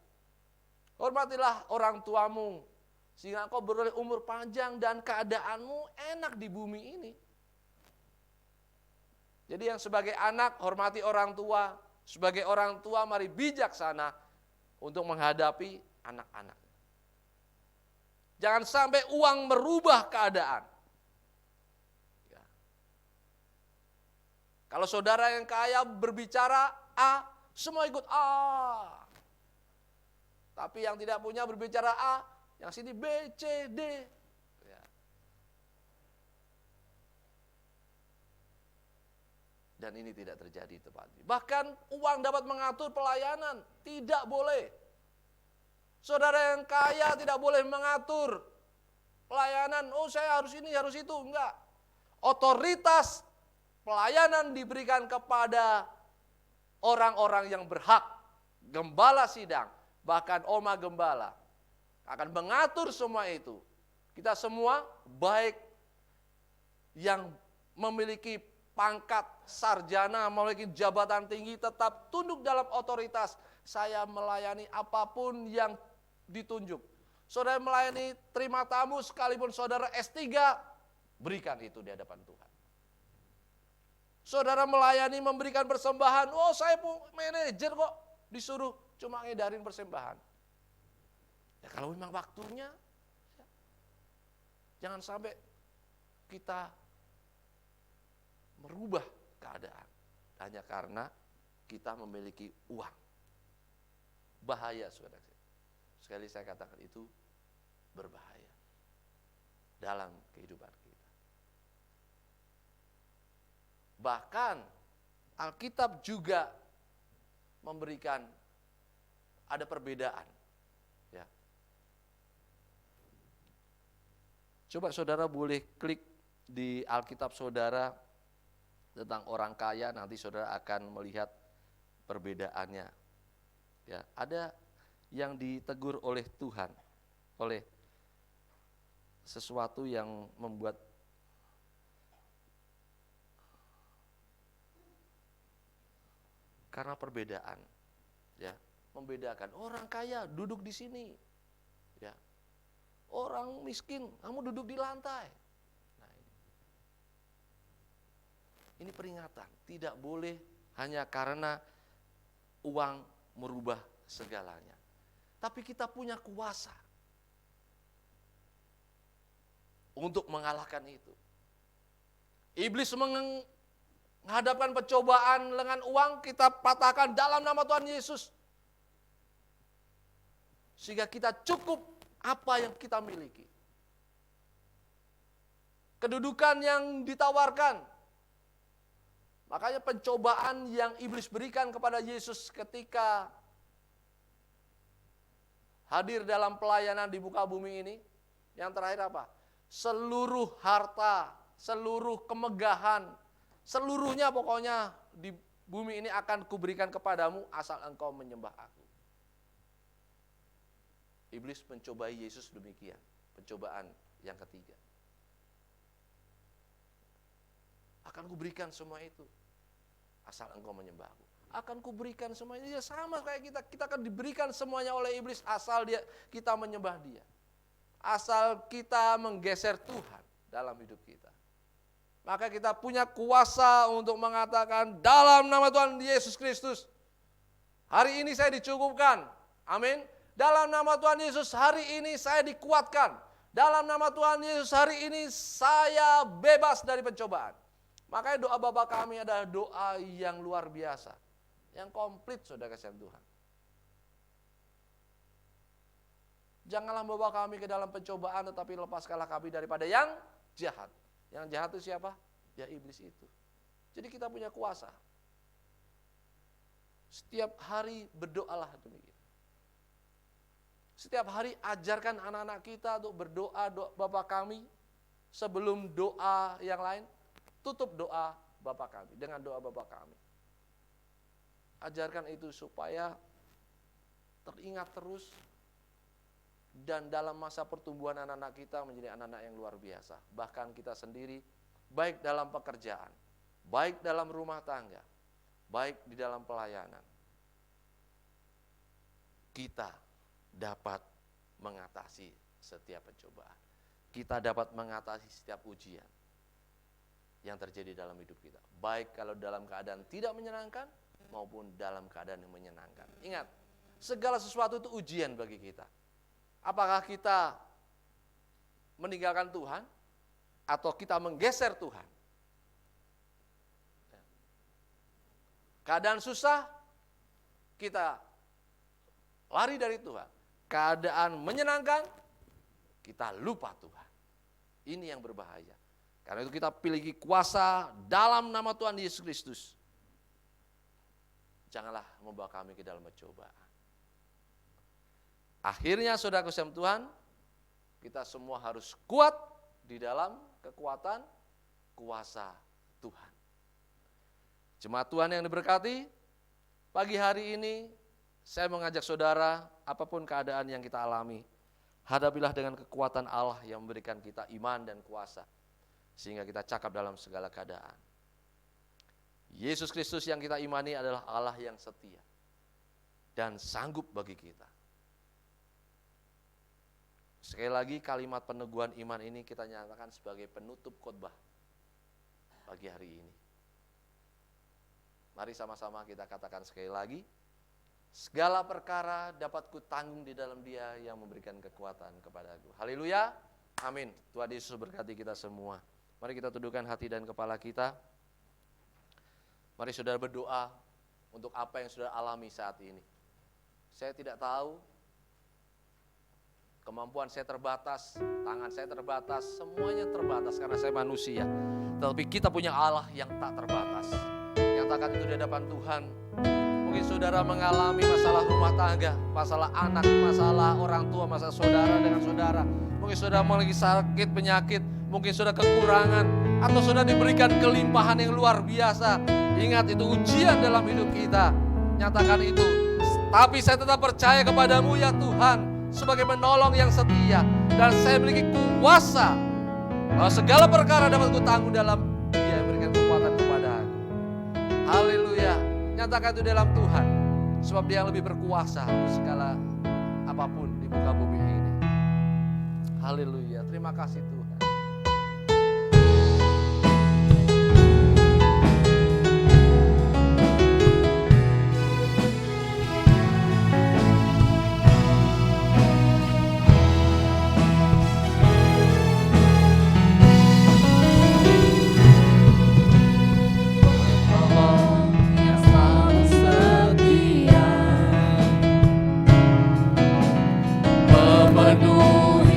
Hormatilah orang tuamu, sehingga engkau beroleh umur panjang dan keadaanmu enak di bumi ini. Jadi yang sebagai anak hormati orang tua, sebagai orang tua mari bijaksana untuk menghadapi anak-anak. Jangan sampai uang merubah keadaan. Ya. Kalau saudara yang kaya berbicara A, semua ikut A. Tapi yang tidak punya berbicara A, yang sini B, C, D. Ya. Dan ini tidak terjadi tepat. Bahkan uang dapat mengatur pelayanan, tidak boleh. Saudara yang kaya tidak boleh mengatur pelayanan. Oh saya harus ini, harus itu. Enggak. Otoritas pelayanan diberikan kepada orang-orang yang berhak, gembala sidang, bahkan oma gembala akan mengatur semua itu. Kita semua baik yang memiliki pangkat sarjana, memiliki jabatan tinggi tetap tunduk dalam otoritas. Saya melayani apapun yang ditunjuk. Saudara melayani terima tamu sekalipun saudara S3, berikan itu di hadapan Tuhan. Saudara melayani memberikan persembahan, oh saya manajer kok, disuruh cuma ngedarin persembahan. Ya kalau memang waktunya, ya, jangan sampai kita merubah keadaan hanya karena kita memiliki uang. Bahaya, saudara. Sekali saya katakan itu berbahaya dalam kehidupan kita. Bahkan Alkitab juga memberikan ada perbedaan. Ya. Coba saudara boleh klik di Alkitab saudara tentang orang kaya, nanti saudara akan melihat perbedaannya. Ya, ada yang ditegur oleh Tuhan, oleh sesuatu yang membuat karena perbedaan, ya, membedakan orang kaya duduk di sini, ya, orang miskin kamu duduk di lantai. Nah, ini peringatan, tidak boleh hanya karena uang merubah segalanya. Tapi kita punya kuasa untuk mengalahkan itu. Iblis menghadapkan pencobaan dengan uang, kita patahkan dalam nama Tuhan Yesus. Sehingga kita cukup apa yang kita miliki. Kedudukan yang ditawarkan. Makanya pencobaan yang iblis berikan kepada Yesus ketika hadir dalam pelayanan di muka bumi ini, yang terakhir apa? Seluruh harta, seluruh kemegahan, seluruhnya pokoknya di bumi ini akan kuberikan kepadamu asal engkau menyembah aku. Iblis mencobai Yesus demikian, pencobaan yang ketiga. Akan kuberikan semua itu asal engkau menyembah aku. Akan kuberikan semuanya. Ya sama kayak kita akan diberikan semuanya oleh iblis asal kita menyembah dia. Asal kita menggeser Tuhan dalam hidup kita. Maka kita punya kuasa untuk mengatakan dalam nama Tuhan Yesus Kristus, hari ini saya dicukupkan. Amin. Dalam nama Tuhan Yesus hari ini saya dikuatkan. Dalam nama Tuhan Yesus hari ini saya bebas dari pencobaan. Makanya doa Bapa kami adalah doa yang luar biasa. Yang komplit, saudara kasihan Tuhan. Janganlah membawa kami ke dalam pencobaan, tetapi lepaskanlah kami daripada yang jahat. Yang jahat itu siapa? Ya iblis itu. Jadi kita punya kuasa. Setiap hari berdoalah demikian. Setiap hari ajarkan anak-anak kita untuk berdoa, doa Bapa kami. Sebelum doa yang lain, tutup doa Bapa kami dengan doa Bapa kami. Ajarkan itu supaya teringat terus dan dalam masa pertumbuhan anak-anak kita menjadi anak-anak yang luar biasa. Bahkan kita sendiri baik dalam pekerjaan, baik dalam rumah tangga, baik di dalam pelayanan. Kita dapat mengatasi setiap pencobaan. Kita dapat mengatasi setiap ujian yang terjadi dalam hidup kita. Baik kalau dalam keadaan tidak menyenangkan maupun dalam keadaan yang menyenangkan. Ingat, segala sesuatu itu ujian bagi kita. Apakah kita meninggalkan Tuhan atau kita menggeser Tuhan? Keadaan susah, kita lari dari Tuhan. Keadaan menyenangkan, kita lupa Tuhan. Ini yang berbahaya. Karena itu kita pilih kuasa dalam nama Tuhan Yesus Kristus. Janganlah membawa kami ke dalam pencobaan. Akhirnya saudara kasihan Tuhan, kita semua harus kuat di dalam kekuatan kuasa Tuhan. Jemaat Tuhan yang diberkati, pagi hari ini saya mengajak saudara, apapun keadaan yang kita alami, hadapilah dengan kekuatan Allah yang memberikan kita iman dan kuasa. Sehingga kita cakap dalam segala keadaan. Yesus Kristus yang kita imani adalah Allah yang setia dan sanggup bagi kita. Sekali lagi kalimat peneguhan iman ini kita nyatakan sebagai penutup khotbah pagi hari ini. Mari sama-sama kita katakan sekali lagi. Segala perkara dapat kutanggung di dalam Dia yang memberikan kekuatan kepadaku. Haleluya. Amin. Tuhan Yesus berkati kita semua. Mari kita tundukkan hati dan kepala kita. Mari saudara berdoa untuk apa yang saudara alami saat ini. Saya tidak tahu, kemampuan saya terbatas, tangan saya terbatas, semuanya terbatas karena saya manusia. Tetapi kita punya Allah yang tak terbatas. Nyatakan itu di hadapan Tuhan. Mungkin saudara mengalami masalah rumah tangga, masalah anak, masalah orang tua, masalah saudara dengan saudara. Mungkin saudara memiliki sakit, penyakit, mungkin saudara kekurangan, atau saudara diberikan kelimpahan yang luar biasa. Ingat itu ujian dalam hidup kita. Nyatakan itu. Tapi saya tetap percaya kepadamu ya Tuhan, sebagai penolong yang setia. Dan saya memiliki kuasa bahwa segala perkara dapat kutanggung dalam Dia yang memberikan kekuatan kepada aku. Haleluya. Nyatakan itu dalam Tuhan, sebab Dia yang lebih berkuasa untuk segala apapun di muka bumi ini. Haleluya. Terima kasih Tuhan. Memenuhi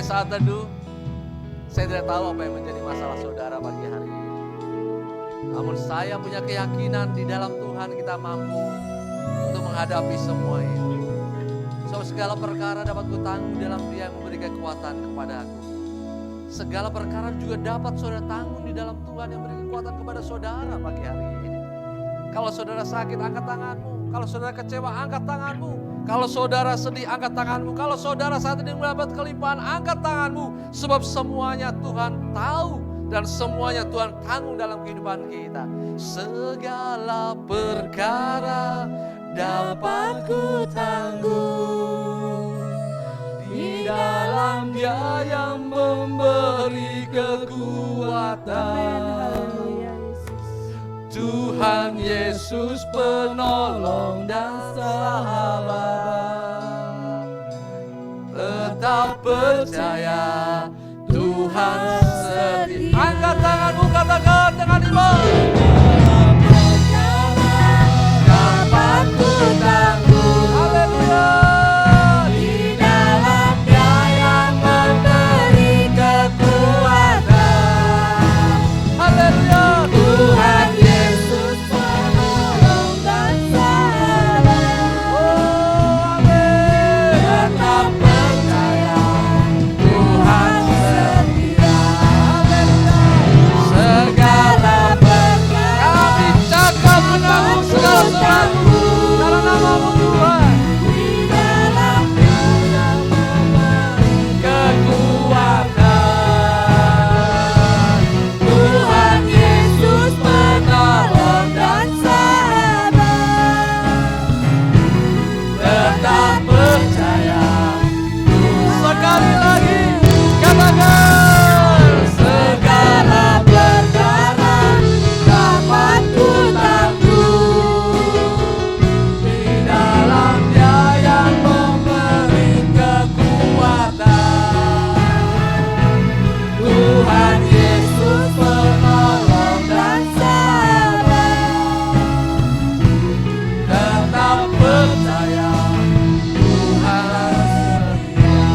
saat teduh, saya tidak tahu apa yang menjadi masalah saudara pagi hari ini. Namun saya punya keyakinan di dalam Tuhan kita mampu untuk menghadapi semua itu. So, segala perkara dapat kutanggung dalam Dia yang memberi kekuatan kepada aku. Segala perkara juga dapat saudara tanggung di dalam Tuhan yang memberi kekuatan kepada saudara pagi hari ini. Kalau saudara sakit, angkat tanganmu. Kalau saudara kecewa, angkat tanganmu. Kalau saudara sedih, angkat tanganmu. Kalau saudara saat ini mendapat kelimpahan, angkat tanganmu. Sebab semuanya Tuhan tahu dan semuanya Tuhan tanggung dalam kehidupan kita. Segala perkara dapat ku tanggung di dalam Dia yang memberi kekuatan. Tuhan Yesus penolong dan sahabat. Tetap percaya Tuhan setia. Angkat tanganmu, katakan dengan iman. Dapat ku tangguh. Haleluya. Di dalam Dia yang memberi kekuatan. Haleluya. Tuhan Yesus penolong dan sahabat. Oh, amin. Tetap percaya Tuhan setia. Segala berkat Kami cakap menanggung segala sesuatu dalam namamu Tuhan. di dalam Dia yang memberi kekuatan. Tuhan Yesus penolong dan sahabat. Tetap percaya Sekali lagi katakan. segala perkara dapat ku tangguh. Di dalam Dia yang memberi kekuatan. Tuhan Yesus penolong dan sahabat. Tetap percaya Tuhan setia.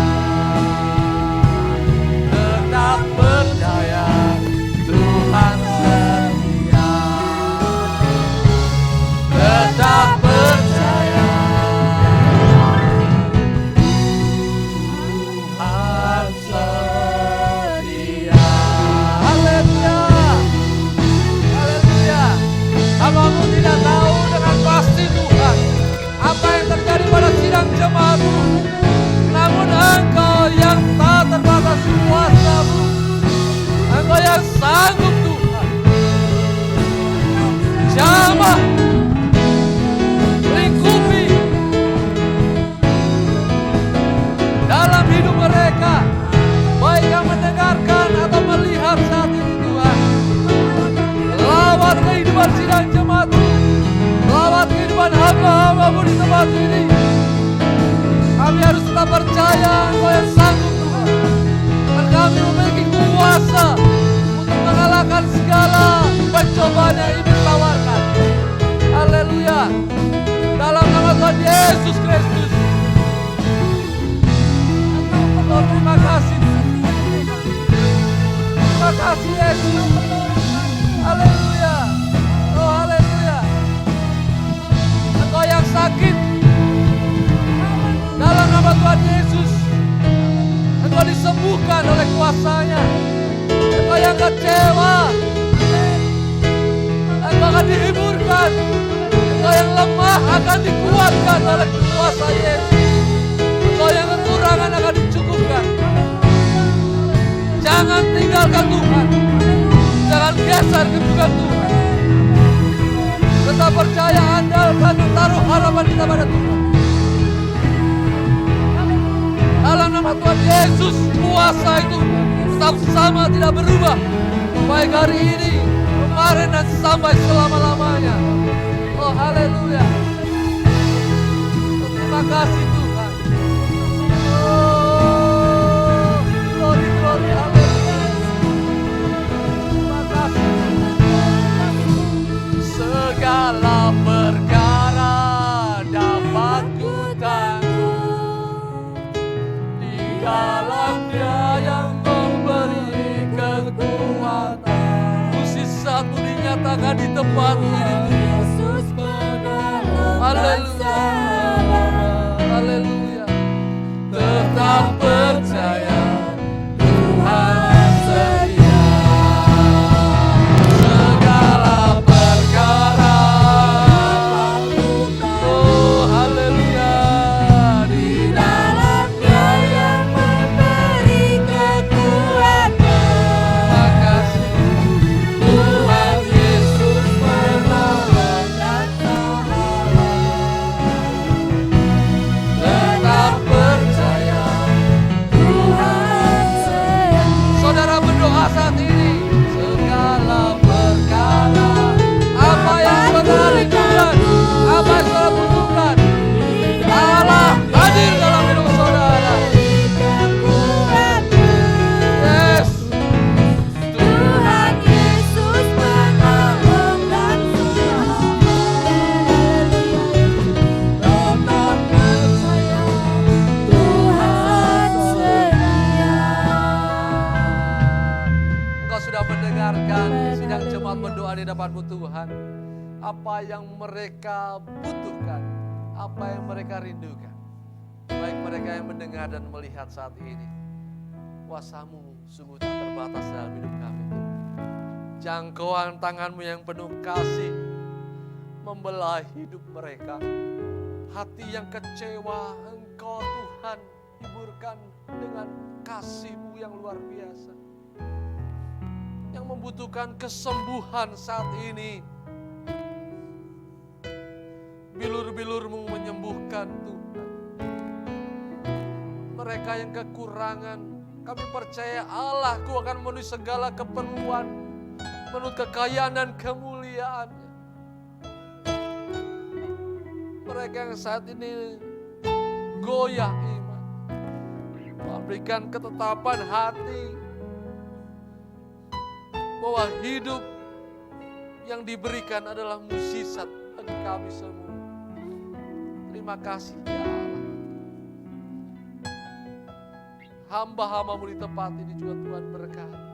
Tetap percaya Tuhan setia. Tetap percaya Tuhan setia. Haleluya. Haleluya. Hamba-Mu tidak tahu dengan pasti Tuhan apa yang terjadi pada sidang jemaat-Mu. Namun Engkau yang tak terbatas kuasa-Mu. Engkau yang sanggup Tuhan. Jamah, lingkupi dalam hidup mereka, baik yang mendengarkan atau melihat saat ini Tuhan. Lawat kehidupan sidang jemaat-Mu, lawat kehidupan hamba-hamba-Mu di tempat ini. Kami harus tetap percaya Engkau yang sanggup Tuhan. Dan kami memiliki kuasa untuk mengalahkan segala pencobaan yang ingin tawarkan. Haleluya. Dalam nama Tuhan Yesus Kristus. Oh, terima kasih. Terima kasih Yesus. Haleluya. Oh, haleluya. Engkau yang sakit, dalam nama Tuhan Yesus, Engkau disembuhkan oleh kuasa-Nya. Engkau yang kecewa, Engkau akan dihiburkan. Engkau yang lemah akan dikuatkan oleh kuasa Yesus. Engkau yang kekurangan akan dicukupkan. Jangan tinggalkan Tuhan. Jangan geser kedudukan Tuhan. Tetap percaya, andalkan, taruh harapan kita pada Tuhan. Dalam nama Tuhan Yesus, kuasa itu tetap sama, tidak berubah. Baik hari ini, kemarin, dan sampai selama-lamanya. Oh, haleluya. Oh, terima kasih Tuhan. Oh, glory, glory, haleluya. Terima kasih. Segala perkara dapat ku tangguh. Di dalam Dia yang memberi kekuatan. Mukjizat dinyatakan di tempat ini. Yesus penolong dan Haleluya. sahabat. Haleluya. Tetap percaya Tuhan setia. Segala perkara Oh, haleluya. di dalam Dia yang memberi kekuatan. Makasih. Tuhan Yesus penolong dan sahabat. Tetap percaya Tuhan biarkan Amin. sidang jemaat Haleluya. berdoa di hadapan-Mu Tuhan. Apa yang mereka butuhkan, apa yang mereka rindukan. Baik mereka yang mendengar dan melihat saat ini. Kuasa-Mu sungguh tak terbatas dalam hidup kami Tuhan. Jangkauan tangan-Mu yang penuh kasih membelah hidup mereka. Hati yang kecewa, Engkau Tuhan hiburkan dengan kasih-Mu yang luar biasa. Yang membutuhkan kesembuhan saat ini, bilur-bilur-Mu menyembuhkan Tuhan. Mereka yang kekurangan, kami percaya Allah-Ku akan memenuhi segala keperluan menurut kekayaan dan kemuliaan-Nya. Mereka yang saat ini goyah iman, memberikan ketetapan hati bahwa hidup yang diberikan adalah mukjizat bagi kami semua. Terima kasih ya Allah. Hamba-hamba-Mu di tempat ini juga Tuhan berkati.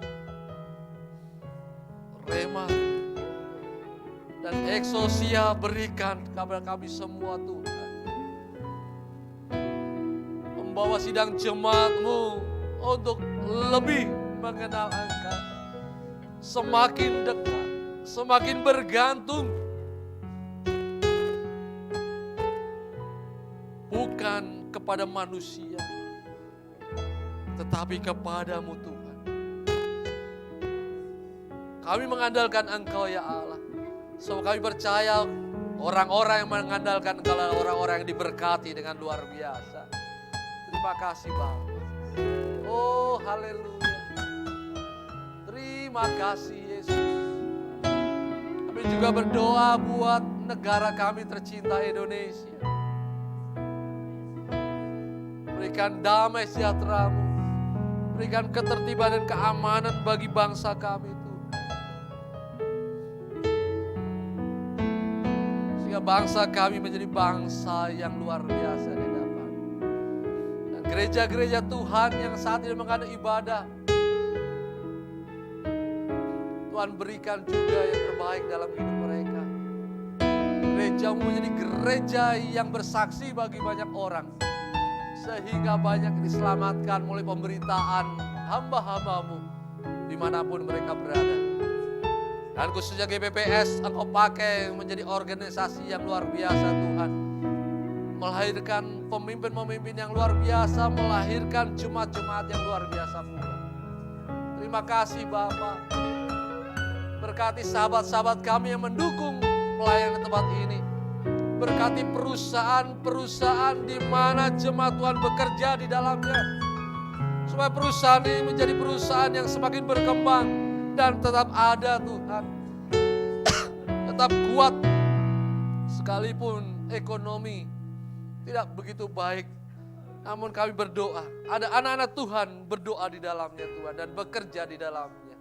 Rema dan eksosia berikan kepada kami semua Tuhan. Membawa sidang jemaat-Mu untuk lebih mengenal Engkau. Semakin dekat, semakin bergantung. Bukan kepada manusia, tetapi kepadamu Tuhan. Kami mengandalkan Engkau ya Allah. So kami percaya orang-orang yang mengandalkan Engkau adalah orang-orang yang diberkati dengan luar biasa. Terima kasih Bapa. Oh haleluya. Terima kasih Yesus. Kami juga berdoa buat negara kami tercinta Indonesia. Berikan damai sejahtera-Mu. Berikan ketertiban dan keamanan bagi bangsa kami Tuhan. Sehingga bangsa kami menjadi bangsa yang luar biasa di hadapan. Dan gereja-gereja Tuhan yang saat ini mengadakan ibadah, Tuhan berikan juga yang terbaik dalam hidup mereka. Gereja-Mu menjadi gereja yang bersaksi bagi banyak orang. Sehingga banyak diselamatkan mulai pemberitaan hamba-hamba-Mu dimanapun mereka berada. Dan khususnya GPPS Engkau pakai menjadi organisasi yang luar biasa Tuhan. Melahirkan pemimpin-pemimpin yang luar biasa, melahirkan jemaat-jemaat yang luar biasa pula. Terima kasih Bapak. Berkati sahabat-sahabat kami yang mendukung pelayanan tempat ini. Berkati perusahaan-perusahaan di mana jemaat Tuhan bekerja di dalamnya. Supaya perusahaan ini menjadi perusahaan yang semakin berkembang dan tetap ada Tuhan. Tetap kuat sekalipun ekonomi tidak begitu baik. Namun kami berdoa, ada anak-anak Tuhan berdoa di dalamnya Tuhan dan bekerja di dalamnya.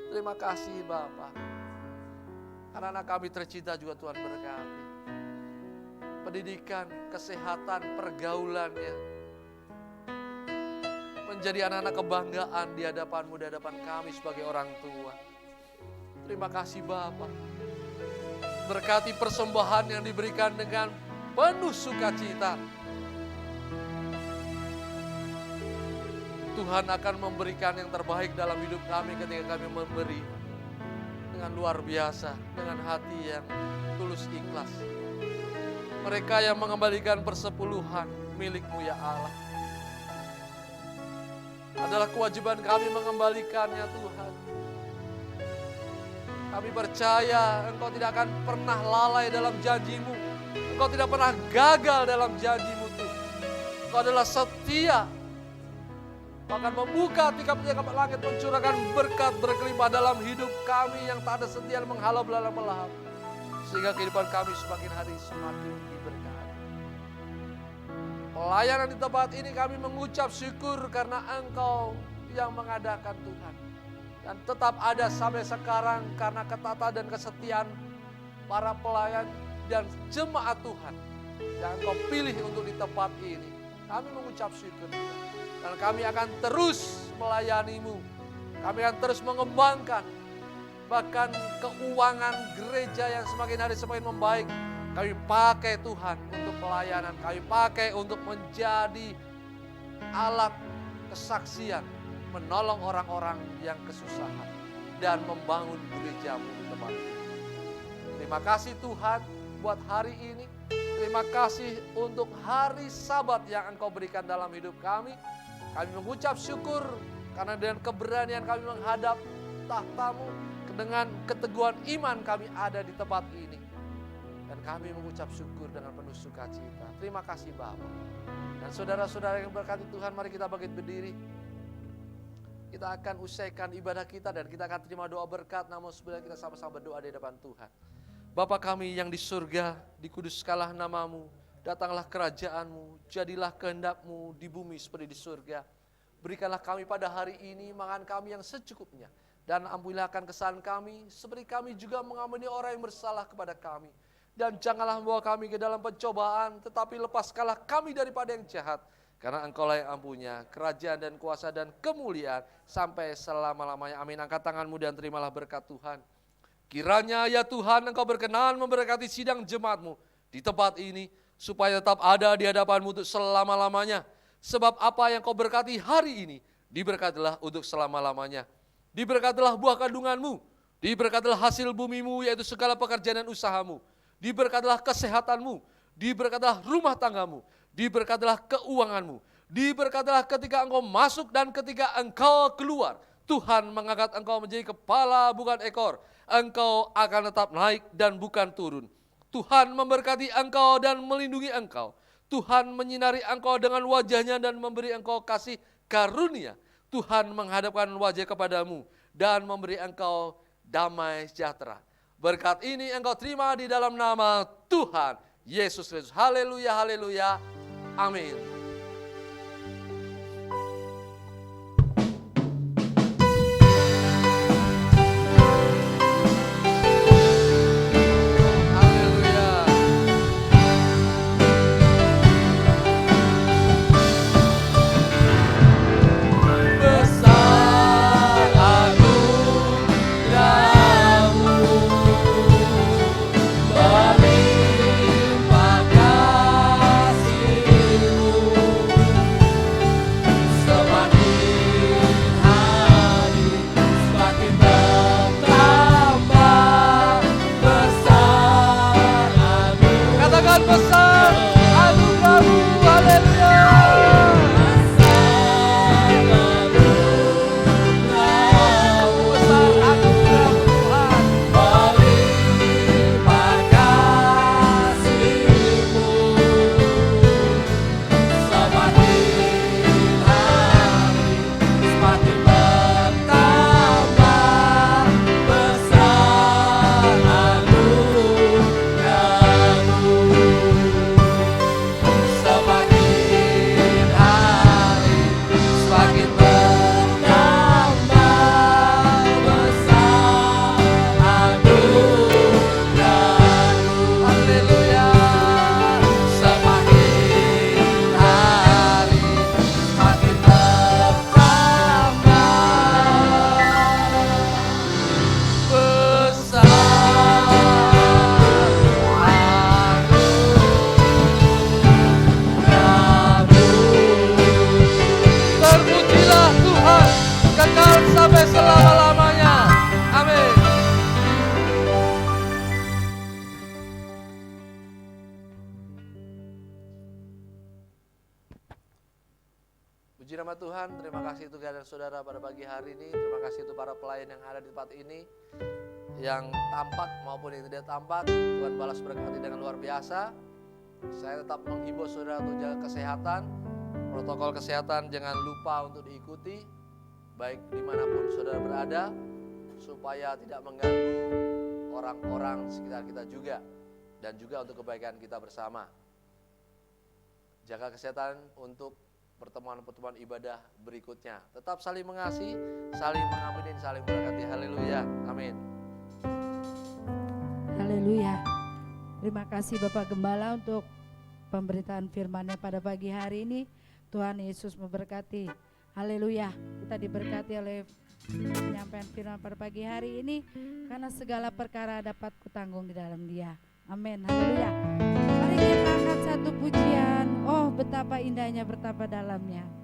Terima kasih Bapak. Anak-anak kami tercinta juga Tuhan berkati. Pendidikan, kesehatan, pergaulannya menjadi anak-anak kebanggaan di hadapan-Mu, di hadapan kami sebagai orang tua. Terima kasih Bapak. Berkati persembahan yang diberikan dengan penuh sukacita. Tuhan akan memberikan yang terbaik dalam hidup kami ketika kami memberi dengan luar biasa, dengan hati yang tulus ikhlas. Mereka yang mengembalikan persepuluhan milik-Mu ya Allah. Adalah kewajiban kami mengembalikannya Tuhan. Kami percaya Engkau tidak akan pernah lalai dalam janji-Mu. Engkau tidak pernah gagal dalam janji-Mu Tuhan. Engkau adalah setia. Engkau akan membuka tiap-tiap langit, mencurahkan berkat berkelimpah dalam hidup kami yang tak ada setia dan menghalau belalang melahap. Sehingga kehidupan kami semakin hari semakin diberkati. Pelayanan di tempat ini kami mengucap syukur karena Engkau yang mengadakan Tuhan. Dan tetap ada sampai sekarang karena ketata dan kesetiaan para pelayan dan jemaat Tuhan yang Engkau pilih untuk di tempat ini. Kami mengucap syukur Tuhan. Dan kami akan terus melayani-Mu. Kami akan terus mengembangkan bahkan keuangan gereja yang semakin hari semakin membaik, kami pakai Tuhan untuk pelayanan, kami pakai untuk menjadi alat kesaksian, menolong orang-orang yang kesusahan, dan membangun gereja-Mu di tempat ini. Terima kasih Tuhan buat hari ini. Terima kasih untuk hari Sabat yang Engkau berikan dalam hidup kami. Kami mengucap syukur karena dengan keberanian kami menghadap tahta-Mu, dengan keteguhan iman kami ada di tempat ini. Dan kami mengucap syukur dengan penuh sukacita. Terima kasih Bapa. Dan saudara-saudara yang berkati Tuhan, mari kita bangkit berdiri. Kita akan usaikan ibadah kita dan kita akan terima doa berkat. Namun sebelum kita sama-sama berdoa di depan Tuhan. Bapa kami yang di surga, dikuduskanlah nama-Mu, datanglah kerajaan-Mu, jadilah kehendak-Mu di bumi seperti di surga. Berikanlah kami pada hari ini makan kami yang secukupnya, dan ampunilah akan kesalahan kami, seperti kami juga mengampuni orang yang bersalah kepada kami. Dan janganlah membawa kami ke dalam pencobaan, tetapi lepaskanlah kami daripada yang jahat. Karena Engkau-lah yang ampunya, kerajaan dan kuasa dan kemuliaan sampai selama-lamanya. Amin. Angkat tanganmu dan terimalah berkat Tuhan. Kiranya ya Tuhan Engkau berkenan memberkati sidang jemaat-Mu di tempat ini, supaya tetap ada di hadapan-Mu untuk selama-lamanya. Sebab apa yang Kau berkati hari ini, diberkatilah untuk selama-lamanya. Diberkatilah buah kandungan-Mu, diberkatilah hasil bumi-Mu, yaitu segala pekerjaan dan usaha-Mu. Diberkatilah kesehatan-Mu, diberkatilah rumah tangga-Mu, diberkatilah keuangan-Mu, diberkatilah ketika Engkau masuk dan ketika Engkau keluar. Tuhan mengangkat Engkau menjadi kepala bukan ekor. Engkau akan tetap naik dan bukan turun. Tuhan memberkati Engkau dan melindungi Engkau. Tuhan menyinari Engkau dengan wajahnya dan memberi Engkau kasih karunia. Tuhan menghadapkan wajah kepadamu dan memberi Engkau damai sejahtera. Berkat ini Engkau terima di dalam nama Tuhan Yesus Kristus. Haleluya, haleluya. Amin. Puji nama Tuhan, terima kasih untuk kehadiran saudara pada pagi hari ini. Terima kasih untuk para pelayan yang ada di tempat ini, yang tampak maupun yang tidak tampak. Tuhan balas berkati dengan luar biasa. Saya tetap menghimbau saudara untuk jaga kesehatan. Protokol kesehatan jangan lupa untuk diikuti, baik dimanapun saudara berada, supaya tidak mengganggu orang-orang sekitar kita juga, dan juga untuk kebaikan kita bersama. Jaga kesehatan untuk pertemuan-pertemuan ibadah berikutnya. Tetap saling mengasihi, saling mengampuni, saling berkati. Haleluya. Amin. Haleluya. Terima kasih Bapak Gembala untuk pemberitaan firman-Nya pada pagi hari ini. Tuhan Yesus memberkati. Haleluya. Kita diberkati oleh penyampaian firman pada pagi hari ini, karena segala perkara dapat kutanggung di dalam Dia. Amin. Haleluya. Mari kita angkat satu pujian. Oh, betapa indahnya, betapa dalamnya.